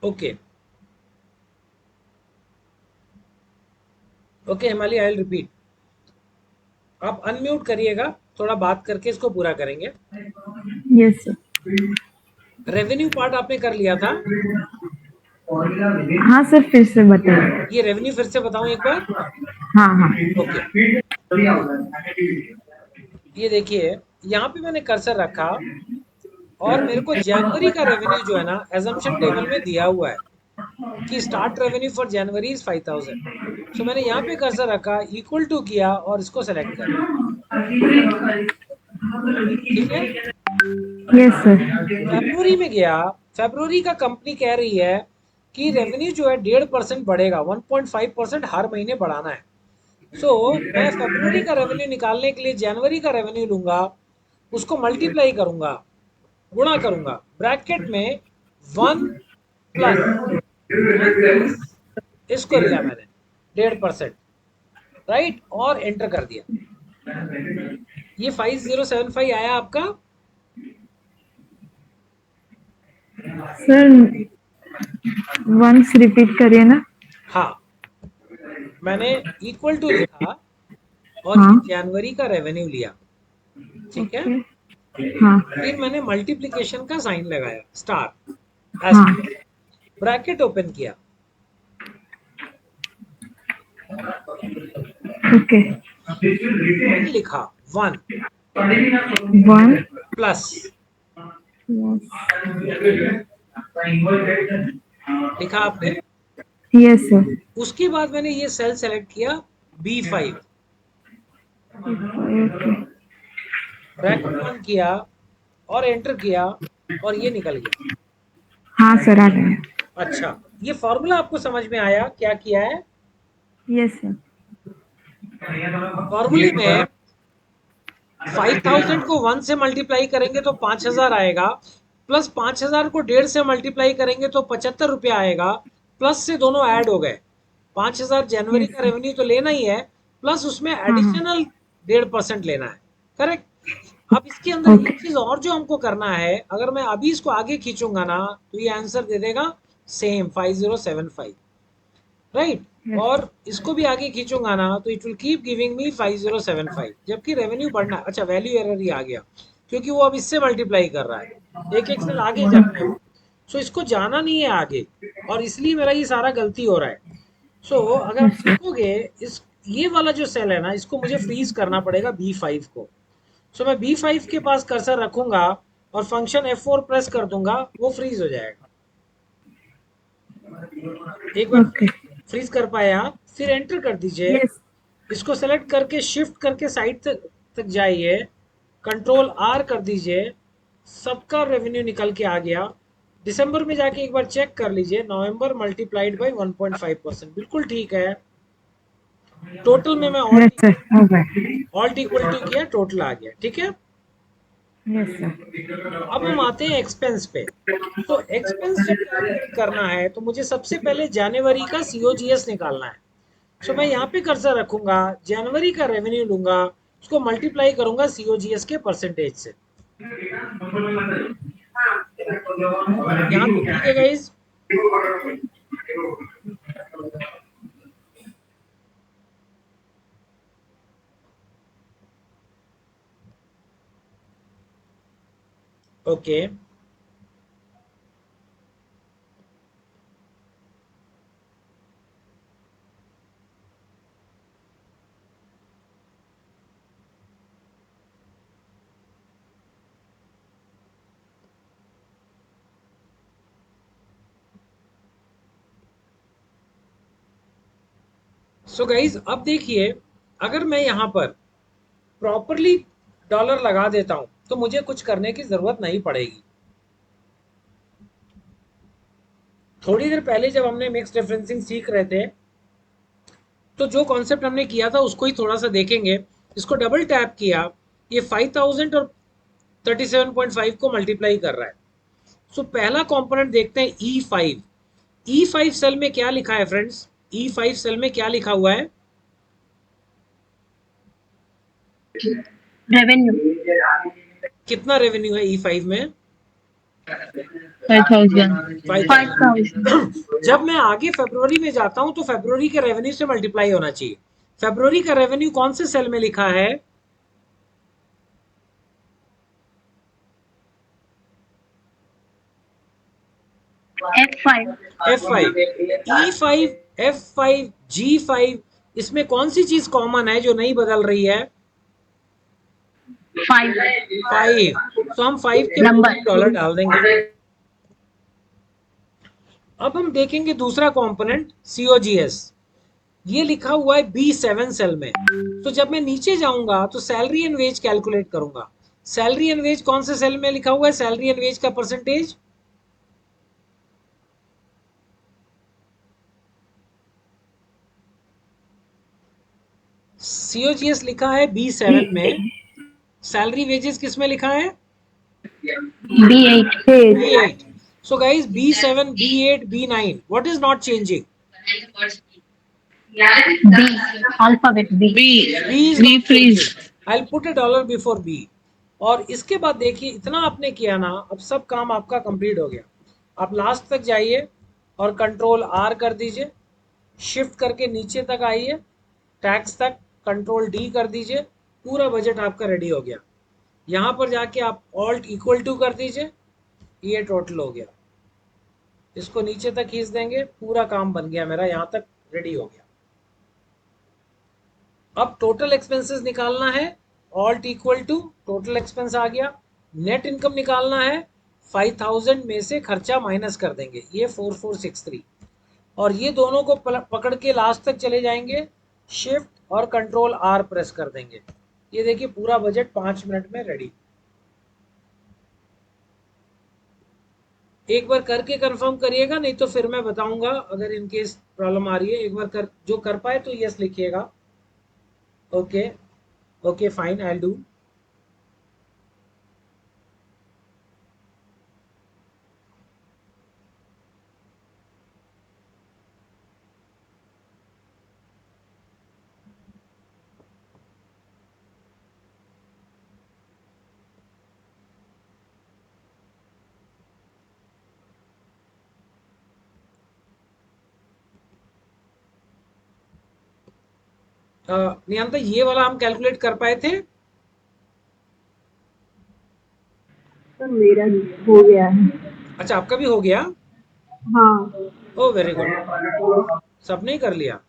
Okay, okay हिमाली, आई विल रिपीट। आप अनम्यूट करिएगा, थोड़ा बात करके इसको पूरा करेंगे। Yes sir. रेवेन्यू पार्ट आपने कर लिया था। हाँ सर, फिर से बताइए। ये रेवेन्यू फिर से बताऊं एक बार? हाँ हाँ। ओके, ये देखिए यहाँ पे मैंने कर्सर रखा, और मेरे को जनवरी का रेवेन्यू जो है ना एजम्पशन टेबल में दिया हुआ है कि start revenue for January is 5000। सो मैंने यहाँ पे कर्सर रखा, इक्वल टू किया और इसको सेलेक्ट कर लिया। ठीक है, यस सर। फरवरी में गया। फरवरी का कंपनी कह रही है कि रेवेन्यू जो है 1.5% बढ़ेगा, 1.5% हर महीने बढ़ाना है। सो मैं फरवरी का रेवेन्यू निकालने के लिए जनवरी का रेवेन्यू लूंगा, उसको मल्टीप्लाई करूंगा, गुणा करूंगा, ब्रैकेट में 1 प्लस इसको लिया मैंने 1.5%, राइट, और एंटर कर दिया। ये 5075 आया आपका। सर वंस रिपीट करिए ना। हाँ, मैंने इक्वल टू लिखा और हाँ। ये जनवरी का रेवेन्यू लिया, ठीक है। ओके। हाँ फिर मैंने मल्टीप्लिकेशन का साइन लगाया, स्टार हाँ। एस्टेरिस्क, ब्रैकेट ओपन किया, ओके। फिर लिखा 1 वन प्लस, लिखा आपने। Yes sir. उसके बाद मैंने ये सेल सेलेक्ट किया, B5, ओके। ब्रैकेट ऑन किया और एंटर किया, और ये निकल गया। हाँ सर, आ गया। अच्छा, ये फॉर्मूला आपको समझ में आया क्या किया है? Yes sir. फॉर्मूले में 5000 को 1 से मल्टीप्लाई करेंगे तो 5000 आएगा, प्लस 5000 को 1.5 से मल्टीप्लाई करेंगे तो 75 रुपया आएगा, प्लस से दोनों ऐड हो गए। 5000 जनवरी यस का सर। रेवेन्यू तो लेना ही है, प्लस उसमें हाँ हाँ। एडिशनल 1.5% लेना है, करेक्ट। अब इसके अंदर ओके। एक चीज और जो हमको करना है, अगर मैं अभी इसको आगे खींचूंगा ना तो ये आंसर दे देगा सेम 5075, राइट। यस और इसको भी आगे खींचूंगा ना तो it will keep giving me 5075, जबकि रेवेन्यू बढ़ना, अच्छा वैल्यू एरर ही आ गया क्योंकि वो अब इससे मल्टीप्लाई कर रहा है, एक एक सेल आगे जाना है वो। सो इसको जाना नहीं है आगे, और इसलिए मेरा ये सारा गलती हो रहा है। सो अगर आप यस सर। देखोगे, इस ये वाला जो सेल है ना, इसको मुझे फ्रीज करना पड़ेगा B5 को। सो मैं B5 के पास कर्सर रखूंगा और फंक्शन F4 प्रेस कर दूंगा, वो फ्रीज हो जाएगा। एक बार ओके। फ्रीज कर पाया, फिर एंटर कर दीजिए। यस। इसको सेलेक्ट करके शिफ्ट करके साइड तक जाइए, कंट्रोल R कर दीजिए, सबका रेवेन्यू निकल के आ गया। दिसंबर में जाके एक बार चेक कर लीजिए, नवंबर मल्टीप्लाइड बाय 1.5%, बिल्कुल ठीक है। टोटल में मैं यस सर, हो गया। ऑल्ट इक्वल टू किया, टोटल आ गया, ठीक है। Yes sir. अब हम आते हैं एक्सपेंस पे। तो एक्सपेंस जब कैलकुलेट करना है तो मुझे सबसे पहले जनवरी का सीओजीएस निकालना है। सो मैं यहाँ पे कर्सर रखूंगा, जनवरी का रेवेन्यू लूंगा, उसको मल्टीप्लाई करूंगा सीओजीएस के परसेंटेज से। यहाँ तक ठीक है गाइज? ओके, सो गाइज अब देखिए, अगर मैं यहाँ पर प्रॉपरली डॉलर लगा देता हूं तो मुझे कुछ करने की जरूरत नहीं पड़ेगी। थोड़ी देर पहले जब हमने मिक्स डिफरेंसिंग सीख रहे थे तो जो कॉन्सेप्ट हमने किया था उसको ही थोड़ा सा देखेंगे। इसको डबल टैप किया, ये 5000 और 37.5 को मल्टीप्लाई कर रहा है। सो पहला कंपोनेंट देखते हैं E5। E5 सेल में क्या लिखा है फ्रेंड्स? E5 सेल में क्या लिखा हुआ है? रेवेन्यू कितना रेवेन्यू है E5 में? 5,000 5000। 5,000 जब मैं आगे फरवरी में जाता हूं तो फरवरी के रेवेन्यू से मल्टीप्लाई होना चाहिए। फरवरी का रेवेन्यू कौन से सेल में लिखा है? F5 F5। E5, F5, G5, इसमें कौन सी चीज कॉमन है जो नहीं बदल रही है? 5 5। तो हम 5 के नंबर डॉलर डाल देंगे। अब हम देखेंगे दूसरा कंपोनेंट COGS। ये लिखा हुआ है B7 सेल में। तो जब मैं नीचे जाऊंगा तो सैलरी एंड वेज कैलकुलेट करूंगा। सैलरी एंड वेज कौन से सेल में लिखा हुआ है? सैलरी एंड वेज का परसेंटेज COGS लिखा है B7 में। सैलरी वेजेस किस में लिखा है? B8 B8। So guys, B7, B8, B9, what is not changing? B alphabet B B is not changing. I'll put a dollar before B। और इसके बाद देखिए, इतना आपने किया ना, अब सब काम आपका कंप्लीट हो गया। आप लास्ट तक जाइए और कंट्रोल R कर दीजिए, शिफ्ट करके नीचे तक आइए, टैक्स तक कंट्रोल D कर दीजिए, पूरा बजट आपका रेडी हो गया। यहाँ पर जाके आप ऑल्ट इक्वल टू कर दीजिए, ये टोटल हो गया। इसको नीचे तक खींच देंगे, पूरा काम बन गया मेरा, यहाँ तक रेडी हो गया। अब टोटल एक्सपेंसेस निकालना है, alt equal to total expense आ गया। नेट इनकम निकालना है, 5000 में से खर्चा माइनस कर देंगे, ये 4463। और ये दोनों को पकड़ के लास्ट तक चले जाएंगे, शिफ्ट और कंट्रोल R प्रेस कर देंगे। ये देखिए पूरा बजट 5 मिनट में रेडी। एक बार करके कंफर्म करिएगा, नहीं तो फिर मैं बताऊंगा अगर इन केस प्रॉब्लम आ रही है। एक बार कर, जो कर पाए तो यस लिखिएगा। Okay, okay fine, I will do. Niyanta, ये वाला हम कैलकुलेट कर पाए थे? सर मेरा हो गया है। अच्छा, आपका भी हो गया? हाँ ओ वेरी गुड। सबने ही कर लिया?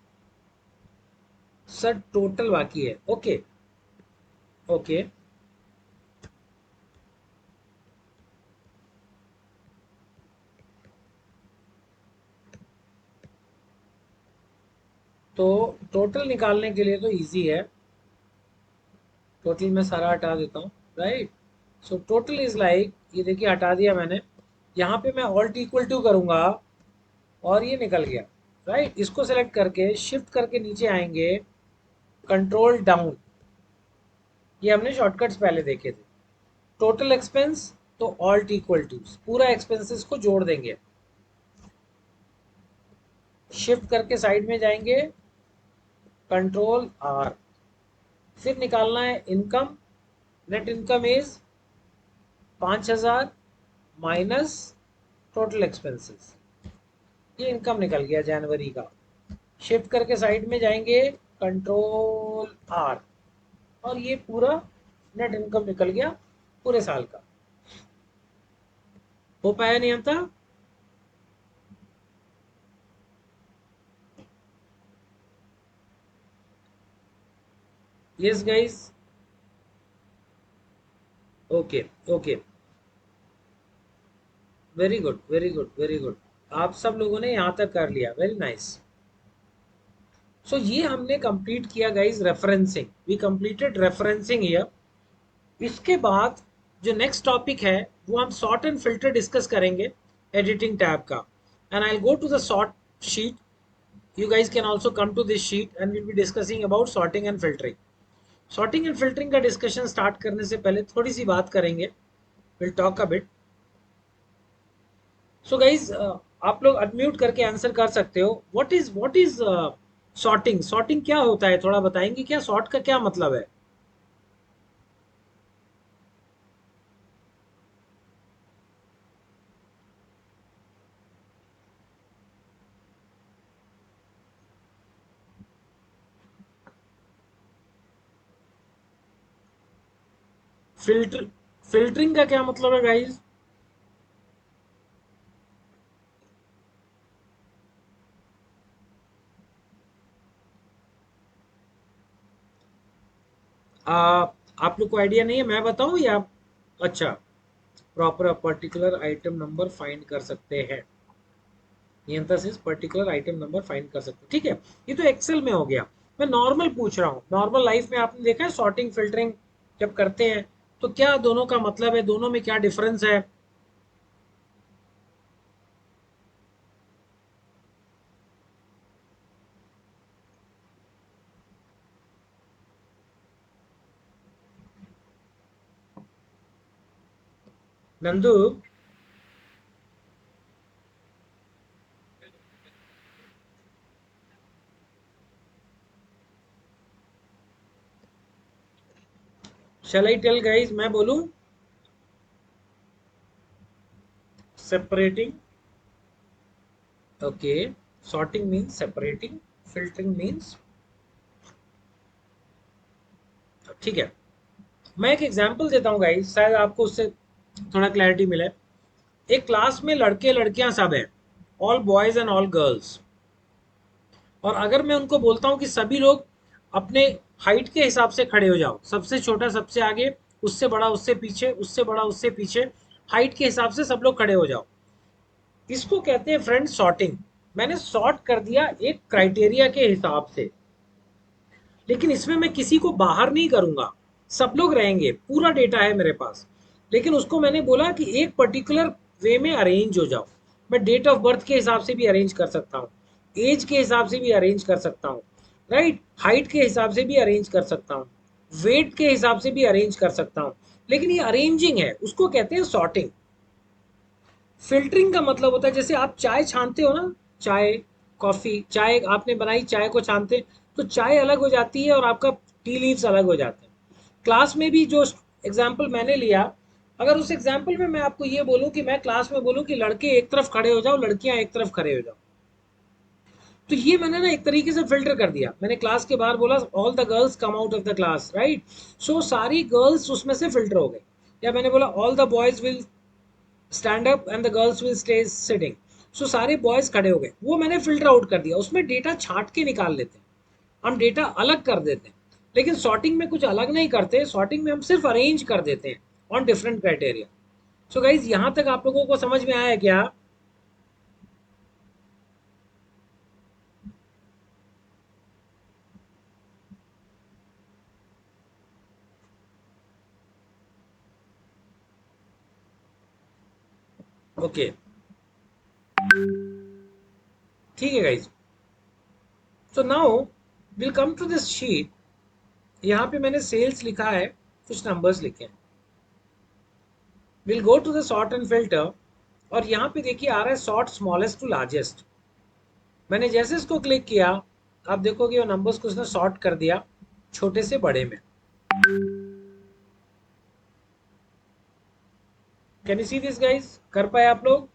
सर टोटल बाकी है। Okay, okay. तो टोटल निकालने के लिए तो इजी है। टोटल में सारा हटा देता हूँ, right. So total is like, ये देखिए हटा दिया मैंने। यहाँ पे मैं ऑल्ट इक्वल टू करूंगा और ये निकल गया, राइट। इसको सेलेक्ट करके शिफ्ट करके नीचे आएंगे, कंट्रोल डाउन। ये हमने शॉर्टकट्स पहले देखे थे। टोटल एक्सपेंस तो ऑल्ट इक्वल टू पूरा एक्सपेंसेस को जोड़ देंगे, शिफ्ट करके साइड में जाएंगे, कंट्रोल R। फिर निकालना है income. Net income is 5000 minus total expenses. ये इनकम निकल गया जनवरी का। शिफ्ट करके साइड में जाएंगे, कंट्रोल R, और ये पूरा नेट इनकम निकल गया पूरे साल का। हो पाया नहीं आता? Yes guys, okay, okay, very good, very good, very good. आप सब लोगों ने यहाँ तक कर लिया, वेरी नाइस। सो ये हमने कंप्लीट किया guys referencing, we completed referencing here. इसके बाद जो नेक्स्ट टॉपिक है वो हम सॉर्ट एंड फिल्टर डिस्कस करेंगे एडिटिंग टैब का। And I go to the sort sheet, you guys can also come to this sheet and we'll be discussing about sorting and filtering. Sorting and filtering का डिस्कशन स्टार्ट करने से पहले थोड़ी सी बात करेंगे, we'll talk a bit. So guys, आप लोग अनम्यूट करके आंसर कर सकते हो। what is sorting? sorting क्या होता है, थोड़ा बताएंगे क्या? sort का क्या मतलब है? फिल्टर फिल्टरिंग का क्या मतलब है गाइज? आप लोग को आइडिया नहीं है, मैं बताऊं या? अच्छा, proper particular item number find कर सकते हैं, नियंत्रण पर्टिकुलर आइटम नंबर फाइंड कर सकते हो, ठीक है। ये तो एक्सेल में हो गया। मैं नॉर्मल पूछ रहा हूँ, नॉर्मल लाइफ में आपने देखा है सॉर्टिंग फिल्टरिंग जब करते हैं तो क्या दोनों का मतलब है, दोनों में क्या डिफरेंस है? नंदू, शैल आई टेल गाइज, मैं बोलूं? Separating, okay. Sorting means separating, filtering means, ठीक है। मैं एक एग्जांपल देता हूँ गाइज, शायद आपको उससे थोड़ा क्लैरिटी मिले। एक क्लास में लड़के लड़कियां सब हैं, all boys and all girls. और अगर मैं उनको बोलता हूँ कि सभी लोग अपने हाइट के हिसाब से खड़े हो जाओ, सबसे छोटा सबसे आगे, उससे बड़ा उससे पीछे, उससे बड़ा उससे पीछे, हाइट के हिसाब से सब लोग खड़े हो जाओ, इसको कहते हैं फ्रेंड सॉर्टिंग। मैंने सॉर्ट कर दिया एक क्राइटेरिया के हिसाब से, लेकिन इसमें मैं किसी को बाहर नहीं करूंगा, सब लोग रहेंगे, पूरा डेटा है मेरे पास। लेकिन उसको मैंने बोला कि एक पर्टिकुलर वे में अरेंज हो जाओ। मैं डेट ऑफ बर्थ के हिसाब से भी अरेंज कर सकता हूँ, एज के हिसाब से भी अरेंज कर सकता हूँ, राइट, हाइट के हिसाब से भी अरेंज कर सकता हूँ, वेट के हिसाब से भी अरेंज कर सकता हूँ। लेकिन ये अरेंजिंग है, उसको कहते हैं सॉर्टिंग। फिल्टरिंग का मतलब होता है जैसे आप चाय छानते हो ना, चाय, कॉफी, चाय आपने बनाई, चाय को छानते तो चाय अलग हो जाती है और आपका टी लीव्स अलग हो जाते हैं। क्लास में भी जो एग्जाम्पल मैंने लिया, अगर उस एग्जाम्पल में मैं आपको ये बोलूं कि मैं क्लास में बोलूं कि लड़के एक तरफ खड़े हो जाओ, लड़कियां एक तरफ खड़े हो जाओ, तो ये मैंने ना एक तरीके से फिल्टर कर दिया। मैंने क्लास के बाहर बोला all the girls come out of the class, right, so सारी गर्ल्स उसमें से फिल्टर हो गई। या मैंने बोला all the boys will stand up and the girls will stay sitting, so सारे बॉयज खड़े हो गए, वो मैंने फिल्टर आउट कर दिया। उसमें डेटा छांट के निकाल लेते हैं, हम डेटा अलग कर देते हैं। लेकिन सॉर्टिंग में कुछ अलग नहीं करते, सॉर्टिंग में हम सिर्फ अरेंज कर देते हैं on different criteria. So guys, यहां तक आप लोगों को समझ में आया क्या? ओके, ठीक है guys. So now will come to this sheet. यहाँ पे मैंने सेल्स लिखा है, कुछ नंबर्स लिखे हैं। Will go to the sort and filter, और यहाँ पे देखिए आ रहा है सॉर्ट स्मॉलेस्ट टू लार्जेस्ट। मैंने जैसे इसको क्लिक किया, आप देखोगे वो नंबर्स को उसने सॉर्ट कर दिया छोटे से बड़े में। Can you see this guys? कर पाए आप लोग?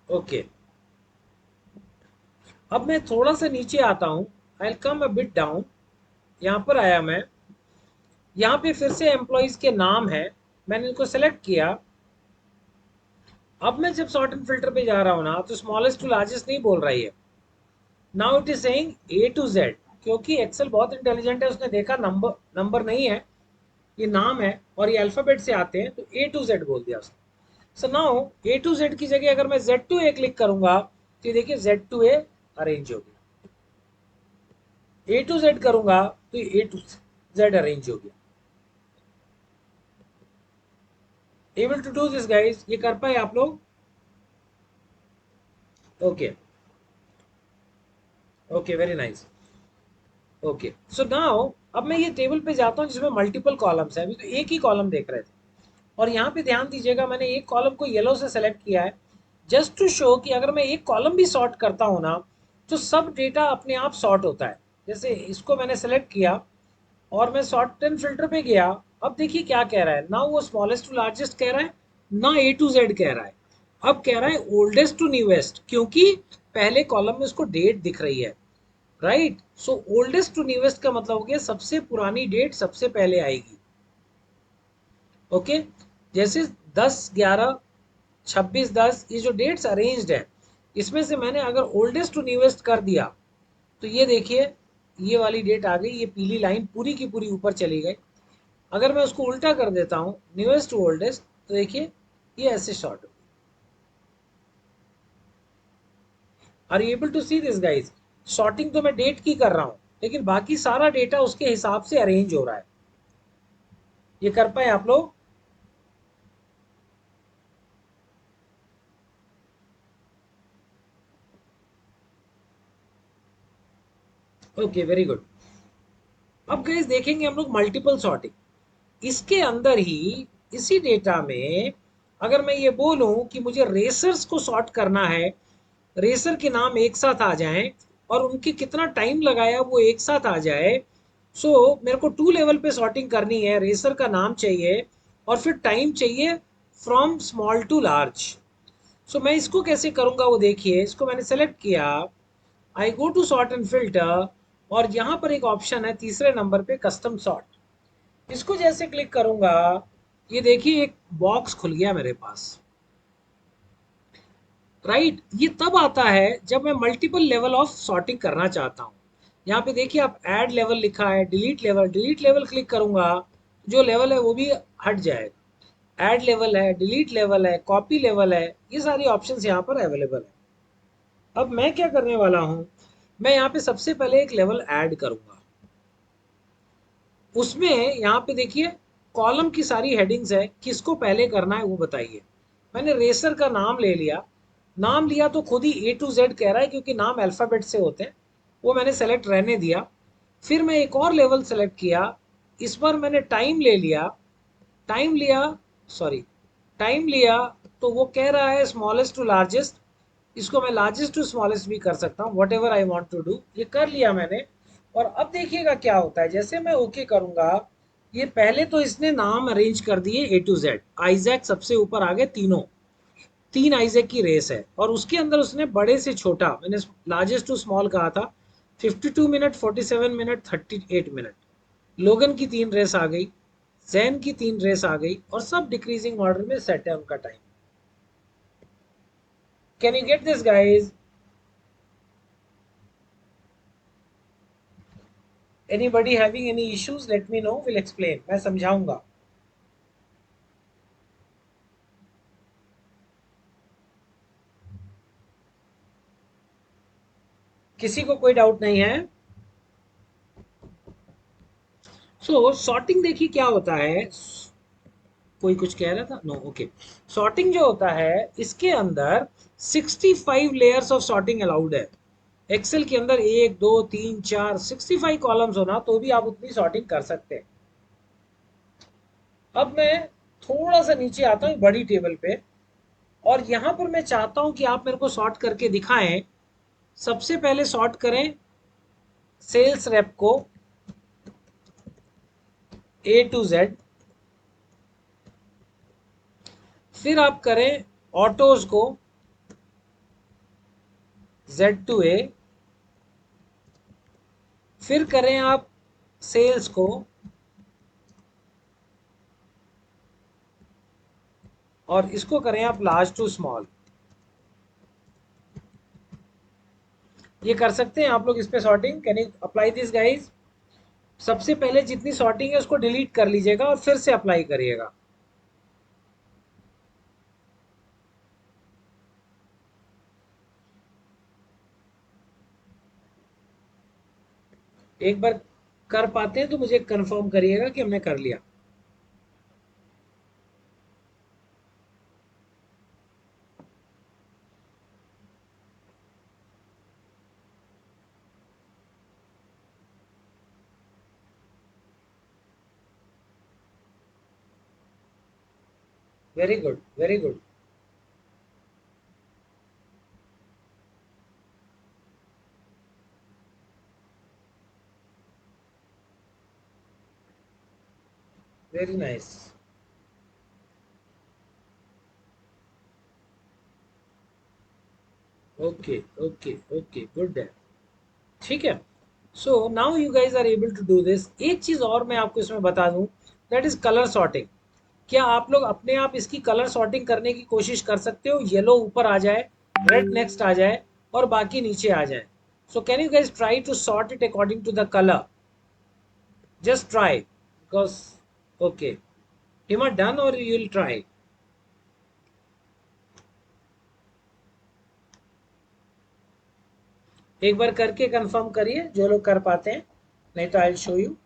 ओके, अब मैं थोड़ा सा नीचे आता हूं, आई कम अ बिट डाउन। यहां पर आया मैं, यहां पे फिर से एम्प्लॉइज के नाम है, मैंने इनको सेलेक्ट किया। अब मैं जब सॉर्ट एंड फिल्टर पे जा रहा हूं ना, तो स्मॉलेस्ट टू लार्जेस्ट नहीं बोल रही है, now it is saying A to Z. क्योंकि एक्सेल बहुत इंटेलिजेंट है, उसने देखा नंबर नंबर नहीं है, ये नाम है और ये अल्फाबेट से आते हैं, तो ए टू जेड बोल दिया उसने। So now A to Z की जगह अगर मैं जेड टू ए क्लिक करूंगा, तो ये देखिए Z to A अरेंज हो गया, A to Z करूंगा तो ये A to Z अरेंज हो गया। Able to do this guys, ये कर पाए आप लोग? Okay, okay, very nice. Okay, so now अब मैं ये टेबल पे जाता हूँ जिसमें मल्टीपल कॉलम्स है। अभी तो एक ही कॉलम देख रहे थे, और यहाँ पे ध्यान दीजिएगा मैंने एक कॉलम को येलो से सेलेक्ट किया है, जस्ट टू शो कि अगर मैं एक कॉलम भी सॉर्ट करता हूँ ना, तो सब डेटा अपने आप सॉर्ट होता है। जैसे इसको मैंने सेलेक्ट किया और मैं सॉर्ट एंड फिल्टर पे गया। अब देखिए क्या कह रहा है ना, वो स्मॉलेस्ट टू लार्जेस्ट कह रहा है, ना ए टू जेड कह रहा है। अब कह रहा है ओल्डेस्ट टू न्यूएस्ट, क्योंकि पहले कॉलम में उसको डेट दिख रही है, right. So oldest to newest का मतलब हो गया सबसे पुरानी डेट सबसे पहले आएगी। ओके, जैसे 10/11, 26/10, ये जो डेट्स अरेंज्ड है, इसमें से मैंने अगर ओल्डेस्ट टू न्यूएस्ट कर दिया, तो ये देखिए ये वाली डेट आ गई, ये पीली लाइन पूरी की पूरी ऊपर चली गई। अगर मैं उसको उल्टा कर देता हूँ, न्यूएस्ट टू ओल्डेस्ट, तो देखिए ये ऐसे शॉर्ट हो। Are you able to see this guys? Sorting तो मैं डेट की कर रहा हूँ, लेकिन बाकी सारा डेटा उसके हिसाब से अरेंज हो रहा है। ये कर पाए आप लोग? Okay, very good. अब गाइस देखेंगे हम लोग मल्टीपल सॉर्टिंग। इसके अंदर ही, इसी डेटा में, अगर मैं ये बोलूं कि मुझे रेसर्स को सॉर्ट करना है, रेसर के नाम एक साथ आ जाएं और उनकी कितना टाइम लगाया वो एक साथ आ जाए, सो मेरे को 2 लेवल पे सॉर्टिंग करनी है। रेसर का नाम चाहिए और फिर टाइम चाहिए फ्रॉम स्मॉल टू लार्ज। सो मैं इसको कैसे करूंगा वो देखिए, इसको मैंने सेलेक्ट किया, I go to sort and filter, और यहाँ पर एक ऑप्शन है तीसरे नंबर पे, कस्टम सॉर्ट। इसको जैसे क्लिक करूंगा, ये देखिए एक बॉक्स खुल गया मेरे पास, राइट। ये तब आता है जब मैं मल्टीपल लेवल ऑफ सॉर्टिंग करना चाहता हूँ। यहाँ पे देखिए आप ऐड लेवल लिखा है, delete level, delete level click करूंगा, जो लेवल है वो भी हट जाएगा। ऐड लेवल है, डिलीट लेवल है, कॉपी लेवल है, ये सारी ऑप्शंस यहाँ पर अवेलेबल है। अब मैं क्या करने वाला हूँ, मैं यहाँ पे सबसे पहले एक लेवल ऐड करूंगा। उसमें यहाँ पे देखिए कॉलम की सारी हेडिंग्स है, किसको पहले करना है वो बताइए। मैंने रेसर का नाम ले लिया, नाम लिया तो खुद ही ए टू जेड कह रहा है क्योंकि नाम अल्फ़ाबेट से होते हैं, वो मैंने सेलेक्ट रहने दिया। फिर मैं एक और लेवल सेलेक्ट किया, इस बार मैंने टाइम ले लिया, टाइम लिया, सॉरी, टाइम लिया, तो वो कह रहा है स्मॉलेस्ट टू लार्जेस्ट, इसको मैं लार्जेस्ट टू स्मॉलेस्ट भी कर सकता हूँ, whatever I want to do, ये कर लिया मैंने। और अब देखिएगा क्या होता है, जैसे मैं ओके करूंगा, ये पहले तो इसने नाम अरेंज कर दिए ए टू जेड, आइजैक सबसे ऊपर आ गए, तीनों, 3 आइजैक की रेस है, और उसके अंदर उसने बड़े से छोटा, मैंने लार्जेस्ट टू स्मॉल कहा था, 52 मिनट, 47 मिनट, 38 मिनट। लोगन की 3 रेस आ गई, जैन की 3 रेस आ गई, और सब डिक्रीजिंग ऑर्डर में सेट है उनका time. Can you get this guys? Anybody having any issues, let me know, will explain, मैं समझाऊंगा। किसी को कोई डाउट नहीं है? सो सॉर्टिंग देखिए क्या होता है, कोई कुछ कह रहा था, नो, ओके। सॉर्टिंग जो होता है, इसके अंदर 65 लेयर्स ऑफ सॉर्टिंग अलाउड है। एक्सेल के अंदर 1, 2, 3, 4, 65 कॉलम्स होना तो भी आप उतनी सॉर्टिंग कर सकते हैं। अब मैं थोड़ा सा नीचे आता हूँ बड़ी टेबल पे, और यहां पर मैं चाहता हूं कि आप मेरे को सॉर्ट करके दिखाएं। सबसे पहले सॉर्ट करें सेल्स रेप को ए टू जेड, फिर आप करें ऑटोज को जेड टू ए, फिर करें आप सेल्स को, और इसको करें आप लार्ज टू स्मॉल। ये कर सकते हैं आप लोग इस पे sorting, can you apply this guys? सबसे पहले जितनी सॉर्टिंग है उसको डिलीट कर लीजिएगा और फिर से अप्लाई करिएगा। एक बार कर पाते हैं तो मुझे कंफर्म करिएगा कि हमने कर लिया। Very good, very good. Very nice. Okay, okay, okay, good है। ठीक है। So now you guys are able to do this. एक चीज और मैं आपको इसमें बता दूं, दैट इज कलर सॉर्टिंग। क्या आप लोग अपने आप इसकी कलर सॉर्टिंग करने की कोशिश कर सकते हो? येलो ऊपर आ जाए, रेड नेक्स्ट आ जाए और बाकी नीचे आ जाए। So can you guys try to sort it according to the colour? Just try, because okay, him are done और यू विल ट्राई। एक बार करके कंफर्म करिए जो लोग कर पाते हैं, नहीं तो I will show you.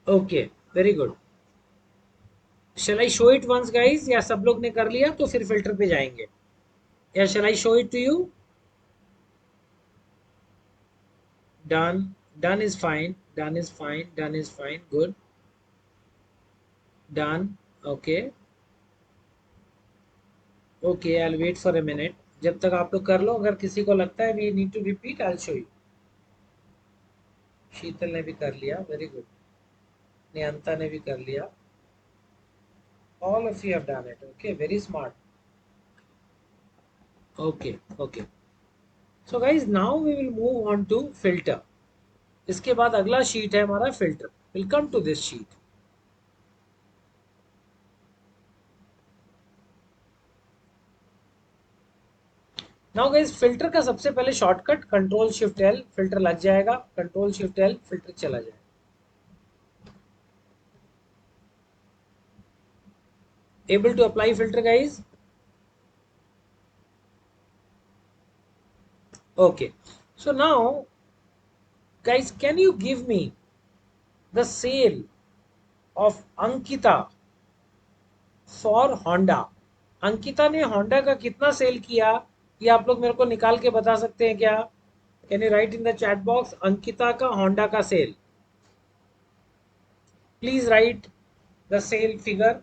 Okay, very good. Shall I show it once guys, या सब लोग ने कर लिया तो फिर फिल्टर पे जाएंगे? या shall I show it to you? Done. Done is fine. Done is fine. Done is fine. Good. Done. Okay. Okay. I'll wait for a minute. जब तक आप लोग कर लो, अगर किसी को लगता है we need to repeat, I'll show you. शीतल ने भी कर लिया. Very good. नियंता ने भी कर लिया. All of you have done it. Okay. Very smart. Okay. Okay. So guys, now we will move on to filter. इसके बाद अगला शीट है हमारा filter. We'll come to this sheet. Now guys, filter का सबसे पहले shortcut control shift L, filter लग जाएगा। कंट्रोल शिफ्ट एल, फिल्टर चला जाएगा। Able to apply filter guys? Okay. So now guys, can you give me the sale of Ankita for Honda? Ankita ने होंडा का कितना सेल किया, ये आप लोग मेरे को निकाल के बता सकते हैं क्या? Can you write in the chat box Ankita का होंडा का sale? Please write the sale figure.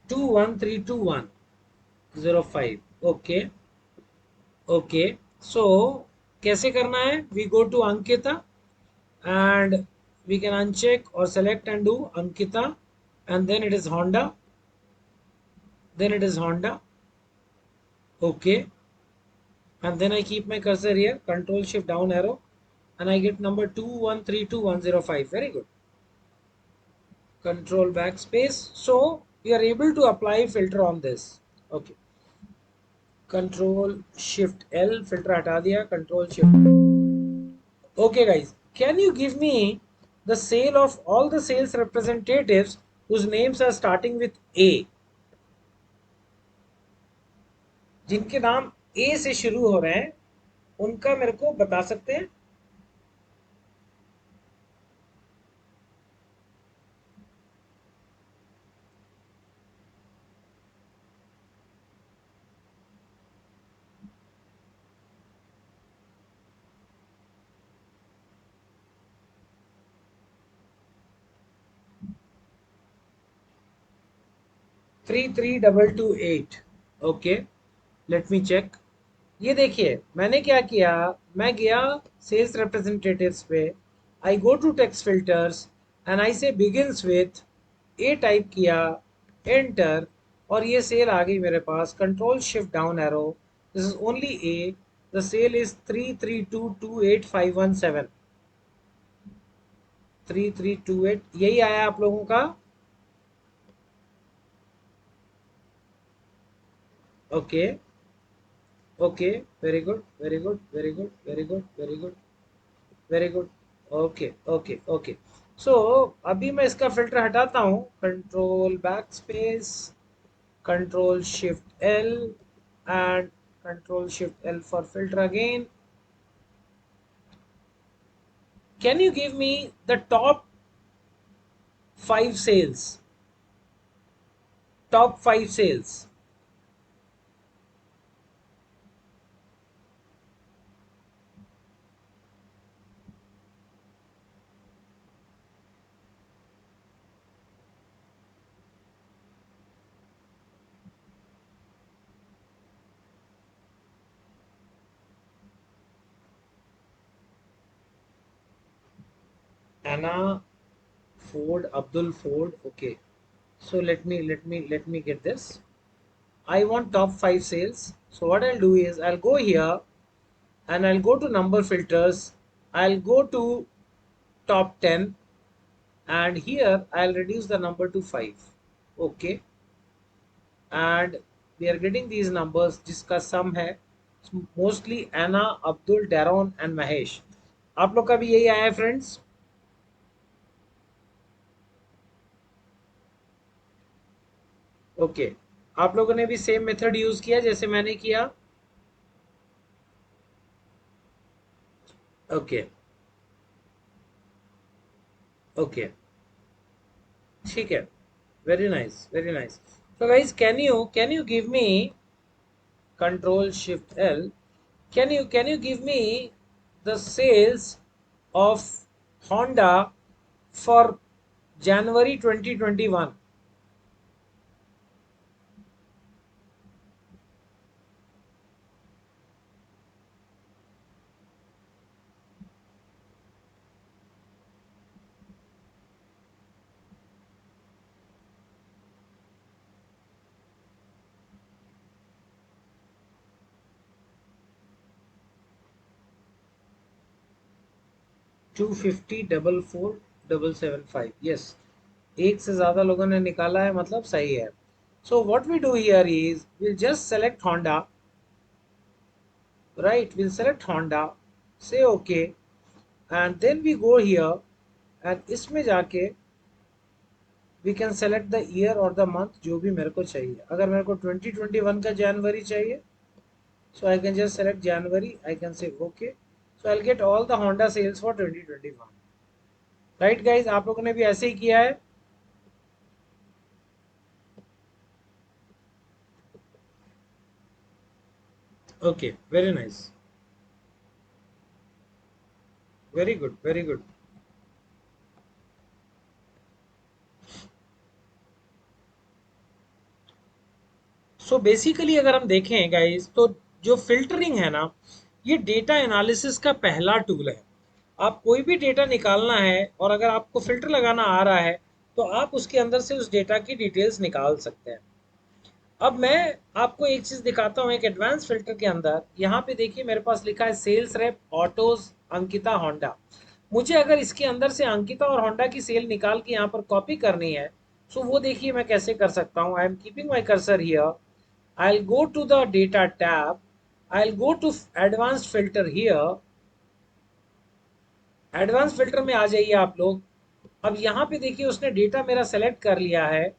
21321005। Okay, okay. So कैसे करना है? We go to Ankita and we can uncheck or select and do Ankita, and then it is Honda, then it is Honda. Okay, and then I keep my cursor here, control shift down arrow, and I get number 21321005. Very good. Control backspace. So we are able to apply filter on this. Okay, control shift L, filter हटा दिया, control shift. Okay guys, can you give me the sale of all the sales representatives whose names are starting with A? जिनके नाम ए से शुरू हो रहे हैं, उनका मेरे को बता सकते हैं? Three three double two eight. Okay, let me check. ये देखिए मैंने क्या किया, मैं गया सेल्स रिप्रेजेंटेटिव्स पे, I go to text filters and I say begins with A type किया, एंटर, और ये सेल आ गई मेरे पास। Control shift down arrow, this is only a, the sale is 33228,517, 3328, यही आया आप लोगों का। Okay, okay, very good, very good, very good, very good, very good, very good. Okay, okay, okay. So अभी मैं इसका फिल्टर हटाता हूँ, control back space, control shift L, and control shift L for filter again. Can you give me the top 5 sales? Top 5 sales. Anna Ford, Abdul Ford. Okay. So let me get this. I want top 5 sales. So what I'll do is I'll go here and I'll go to number filters. I'll go to top 10, and here I'll reduce the number to 5. Okay. And we are getting these numbers जिसका sum है mostly Anna, Abdul, Daron and Mahesh. आप लोग का भी यही आया है फ्रेंड्स? ओके, आप लोगों ने भी सेम मेथड यूज किया जैसे मैंने किया? ओके, ओके, ठीक है, very nice, very nice. So guys, can you give me, control shift L, can you give me the sales of Honda for January 2021? 250,44,775, yes, एक से ज्यादा लोगों ने निकाला है, मतलब सही है। So what we do here is will just select Honda, right, will select Honda, say okay, and then we go here, and इसमें जाके we can select the year और द मंथ जो भी मेरे को चाहिए। अगर मेरे को 2021 का जनवरी चाहिए, so I can just select January, I can say okay, so I'll get all the Honda sales for 2021, right guys? आप लोगों ने भी ऐसे ही किया है? Okay, very nice, very good, very good. So basically अगर हम देखें गाइस, तो जो फिल्टरिंग है ना, ये डेटा एनालिसिस का पहला टूल है। आप कोई भी डेटा निकालना है और अगर आपको फिल्टर लगाना आ रहा है, तो आप उसके अंदर से उस डेटा की डिटेल्स निकाल सकते हैं। अब मैं आपको एक चीज दिखाता हूँ, एक एडवांस फिल्टर के अंदर। यहाँ पे देखिए मेरे पास लिखा है sales rep autos Ankita Honda. मुझे अगर इसके अंदर से अंकिता और होंडा की सेल निकाल के यहाँ पर कॉपी करनी है, तो वो देखिए मैं कैसे कर सकता हूँ। I am keeping my cursor here, I'll go to the data tab, I'll go to advanced filter here, advance filter में आ जाइए आप लोग। अब यहाँ पे देखिए उसने डेटा मेरा सेलेक्ट कर लिया है,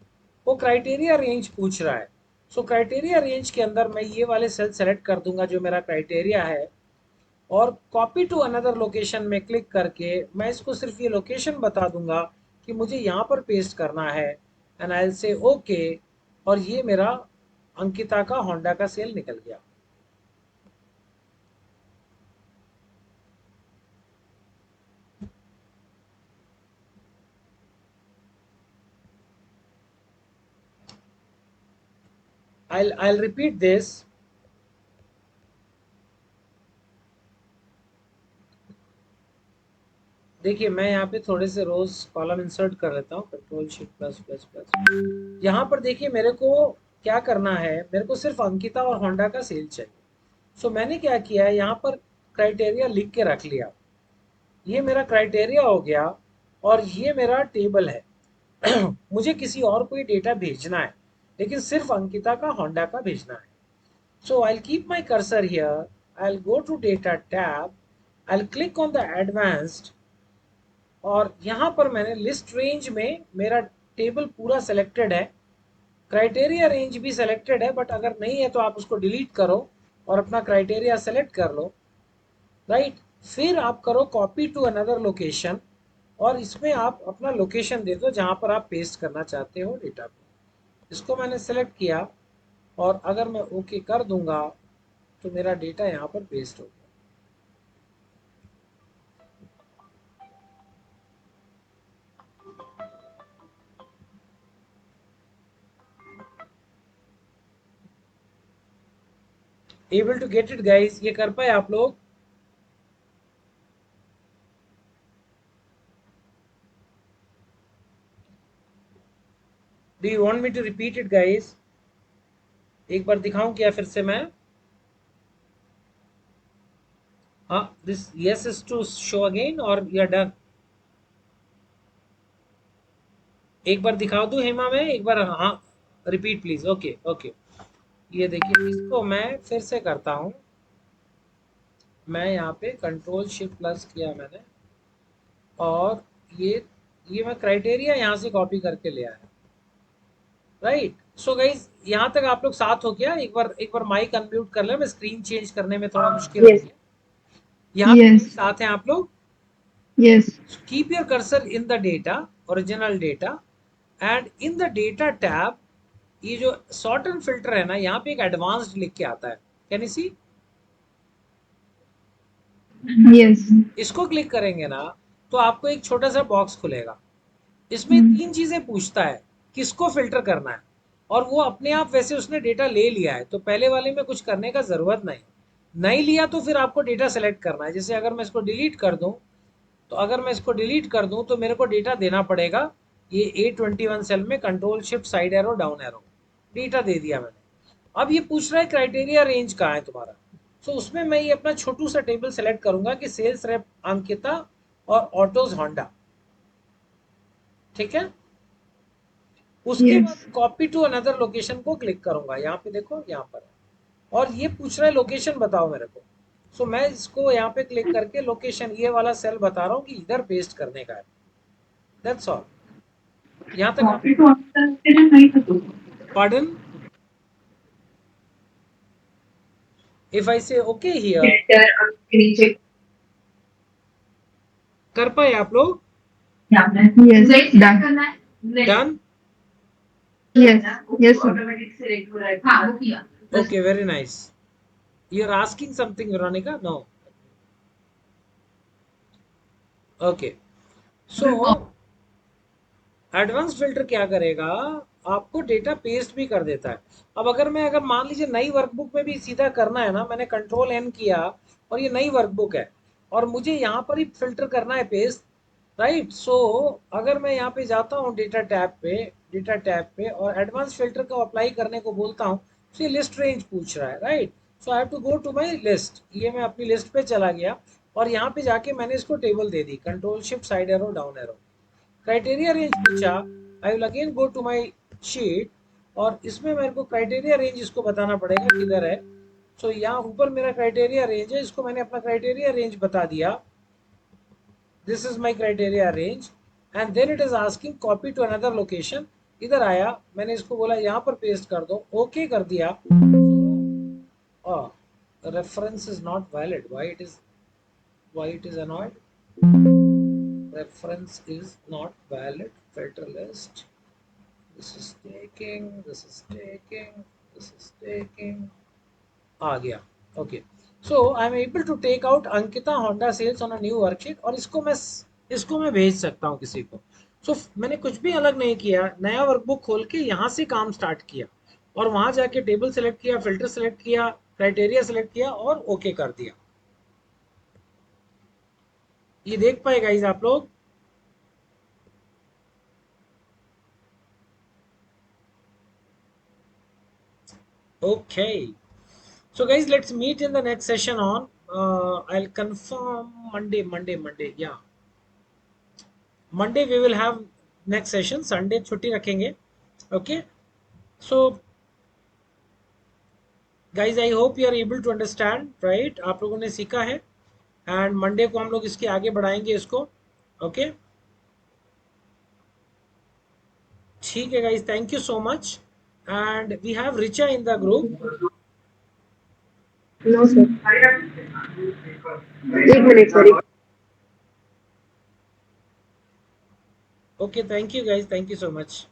वो क्राइटेरिया रेंज पूछ रहा है। सो क्राइटेरिया रेंज के अंदर मैं ये वाले सेल सेलेक्ट कर दूंगा जो मेरा क्राइटेरिया है, और कॉपी टू अनदर लोकेशन में क्लिक करके मैं इसको सिर्फ ये लोकेशन बता दूंगा कि मुझे यहाँ पर पेस्ट करना है, and I will say okay, और ये मेरा अंकिता का होंडा का सेल निकल गया। I'll repeat this. देखिए मैं यहाँ पे थोड़े से रोज कॉलम इंसर्ट कर लेता हूँ, control shift plus plus plus. यहाँ पर देखिए मेरे को क्या करना है, मेरे को सिर्फ अंकिता और होंडा का सेल चाहिए। सो मैंने क्या किया है, यहाँ पर क्राइटेरिया लिख के रख लिया। ये मेरा क्राइटेरिया हो गया और ये मेरा टेबल है। मुझे किसी और को ये डेटा भेजना है, लेकिन सिर्फ अंकिता का होंडा का भेजना है। So I keep my cursor here, I go to data tab, I click on the advanced, और यहाँ पर मैंने लिस्ट रेंज में मेरा टेबल पूरा सेलेक्टेड है, क्राइटेरिया रेंज भी सेलेक्टेड है, बट अगर नहीं है तो आप उसको डिलीट करो और अपना क्राइटेरिया सेलेक्ट कर लो, राइट। फिर आप करो कॉपी टू अनदर लोकेशन, और इसमें आप अपना लोकेशन दे दो जहाँ पर आप पेस्ट करना चाहते हो डेटा को। इसको मैंने सेलेक्ट किया और अगर मैं ओके कर दूंगा तो मेरा डेटा यहाँ पर पेस्ट हो गया। Able to get it guys, ये कर पाए आप लोग? Do you want me to repeat it guys? एक बार दिखाऊं क्या फिर से मैं? हाँ, this yes is to show again और यू आर डन? एक बार दिखा दूं हेमा में एक बार? हाँ, रिपीट प्लीज। Okay okay. ये देखिए इसको मैं फिर से करता हूँ। मैं यहाँ पे कंट्रोल शिफ्ट प्लस किया मैंने, और ये मैं क्राइटेरिया यहाँ से कॉपी करके ले आया, राइट। सो गाइज यहाँ तक आप लोग साथ हो क्या? एक बार माइक अनम्यूट कर ले, मैं स्क्रीन चेंज करने में थोड़ा मुश्किल हो Yes. रही है। यहाँ पे Yes, साथ हैं आप लोग? yes, keep your cursor in the data, original data, and in the data tab ये जो सॉर्ट एंड फिल्टर है ना, यहाँ पे एक एडवांस्ड लिख के आता है, कैन यू सी? yes. इसको क्लिक करेंगे ना तो आपको एक छोटा सा बॉक्स खुलेगा। इसमें Hmm. तीन चीजें पूछता है, किसको फिल्टर करना है, और वो अपने आप वैसे उसने डेटा ले लिया है, तो पहले वाले में कुछ करने का जरूरत नहीं। नहीं लिया तो फिर आपको डेटा सेलेक्ट करना है। जैसे अगर मैं इसको डिलीट कर दूं, तो अगर मैं इसको डिलीट कर दूं तो मेरे को डेटा देना पड़ेगा। ये A21 सेल में control shift side arrow down arrow, data दे दिया मैंने। अब ये पूछ रहा है क्राइटेरिया रेंज कहाँ है तुम्हारा। सो उसमें मैं ये अपना छोटू सा टेबल सेलेक्ट करूंगा कि सेल्स रेप अंकिता और ऑटोज होंडा, ठीक है। उसके बाद Yes. Copy to another location को क्लिक करूंगा। यहाँ पे देखो, यहाँ पर है, और ये पूछ रहा है लोकेशन बताओ मेरे को। सो मैं इसको यहाँ पे क्लिक करके लोकेशन, ये वाला सेल बता रहा हूँ कि इधर पेस्ट करने का है। That's all. यहाँ तक आप? पार्डन? इफ आई से ओके हियर, कर पाए आप लोग? Yes, done. Done? Yes, yes, sir. Okay, very nice. You're asking something, Veronica? No. Okay. So, advance filter क्या करेगा, आपको डेटा पेस्ट भी कर देता है। अब अगर मान लीजिए नई वर्कबुक में भी सीधा करना है ना, मैंने कंट्रोल एन किया और ये नई वर्कबुक है और मुझे यहाँ पर ही फिल्टर करना है पेस्ट, राइट। सो अगर मैं यहाँ पे जाता हूँ डेटा टैब पे और एडवांस फिल्टर को अप्लाई करने को बोलता हूँ, तो ये लिस्ट रेंज पूछ रहा है, right. So I have to go to my list. ये मैं अपनी लिस्ट पे चला गया और यहाँ पे जाके मैंने इसको टेबल दे दी, control shift side arrow down arrow, criteria range पूछा। I will again go to my sheet, और इसमें मेरे को क्राइटेरिया रेंज इसको बताना पड़ेगा किधर है। सो यहाँ ऊपर मेरा क्राइटेरिया रेंज है, इसको मैंने अपना क्राइटेरिया रेंज बता दिया, this is my criteria range, and then it is asking copy to another location. इधर आया, मैंने इसको बोला यहाँ पर पेस्ट कर दो, ओके कर दिया। Reference is not valid, why it is annoyed? Reference is not valid, filter list, this is taking, this is taking, this is taking, आ गया। Okay, so I am able to take out Ankita Honda sales on a new worksheet, और इसको मैं भेज सकता हूँ किसी को। सो मैंने कुछ भी अलग नहीं किया, नया वर्कबुक खोल के यहाँ से काम स्टार्ट किया और वहां जाके टेबल सेलेक्ट किया, फिल्टर सेलेक्ट किया, क्राइटेरिया सेलेक्ट किया और ओके कर दिया। ये देख पाए गाइज आप लोग? Okay. So guys, let's meet in the next session on. I'll confirm Monday. Yeah, Monday we will have next session. Sunday छुट्टी रखेंगे. Okay. So guys, I hope you are able to understand, right? आप लोगों ने सीखा है. And Monday को हम लोग इसके आगे बढ़ाएंगे इसको. Okay. ठीक है guys. Thank you so much. And we have Richa in the group. No sir, एक minute sir. Okay. Thank you guys. Thank you so much.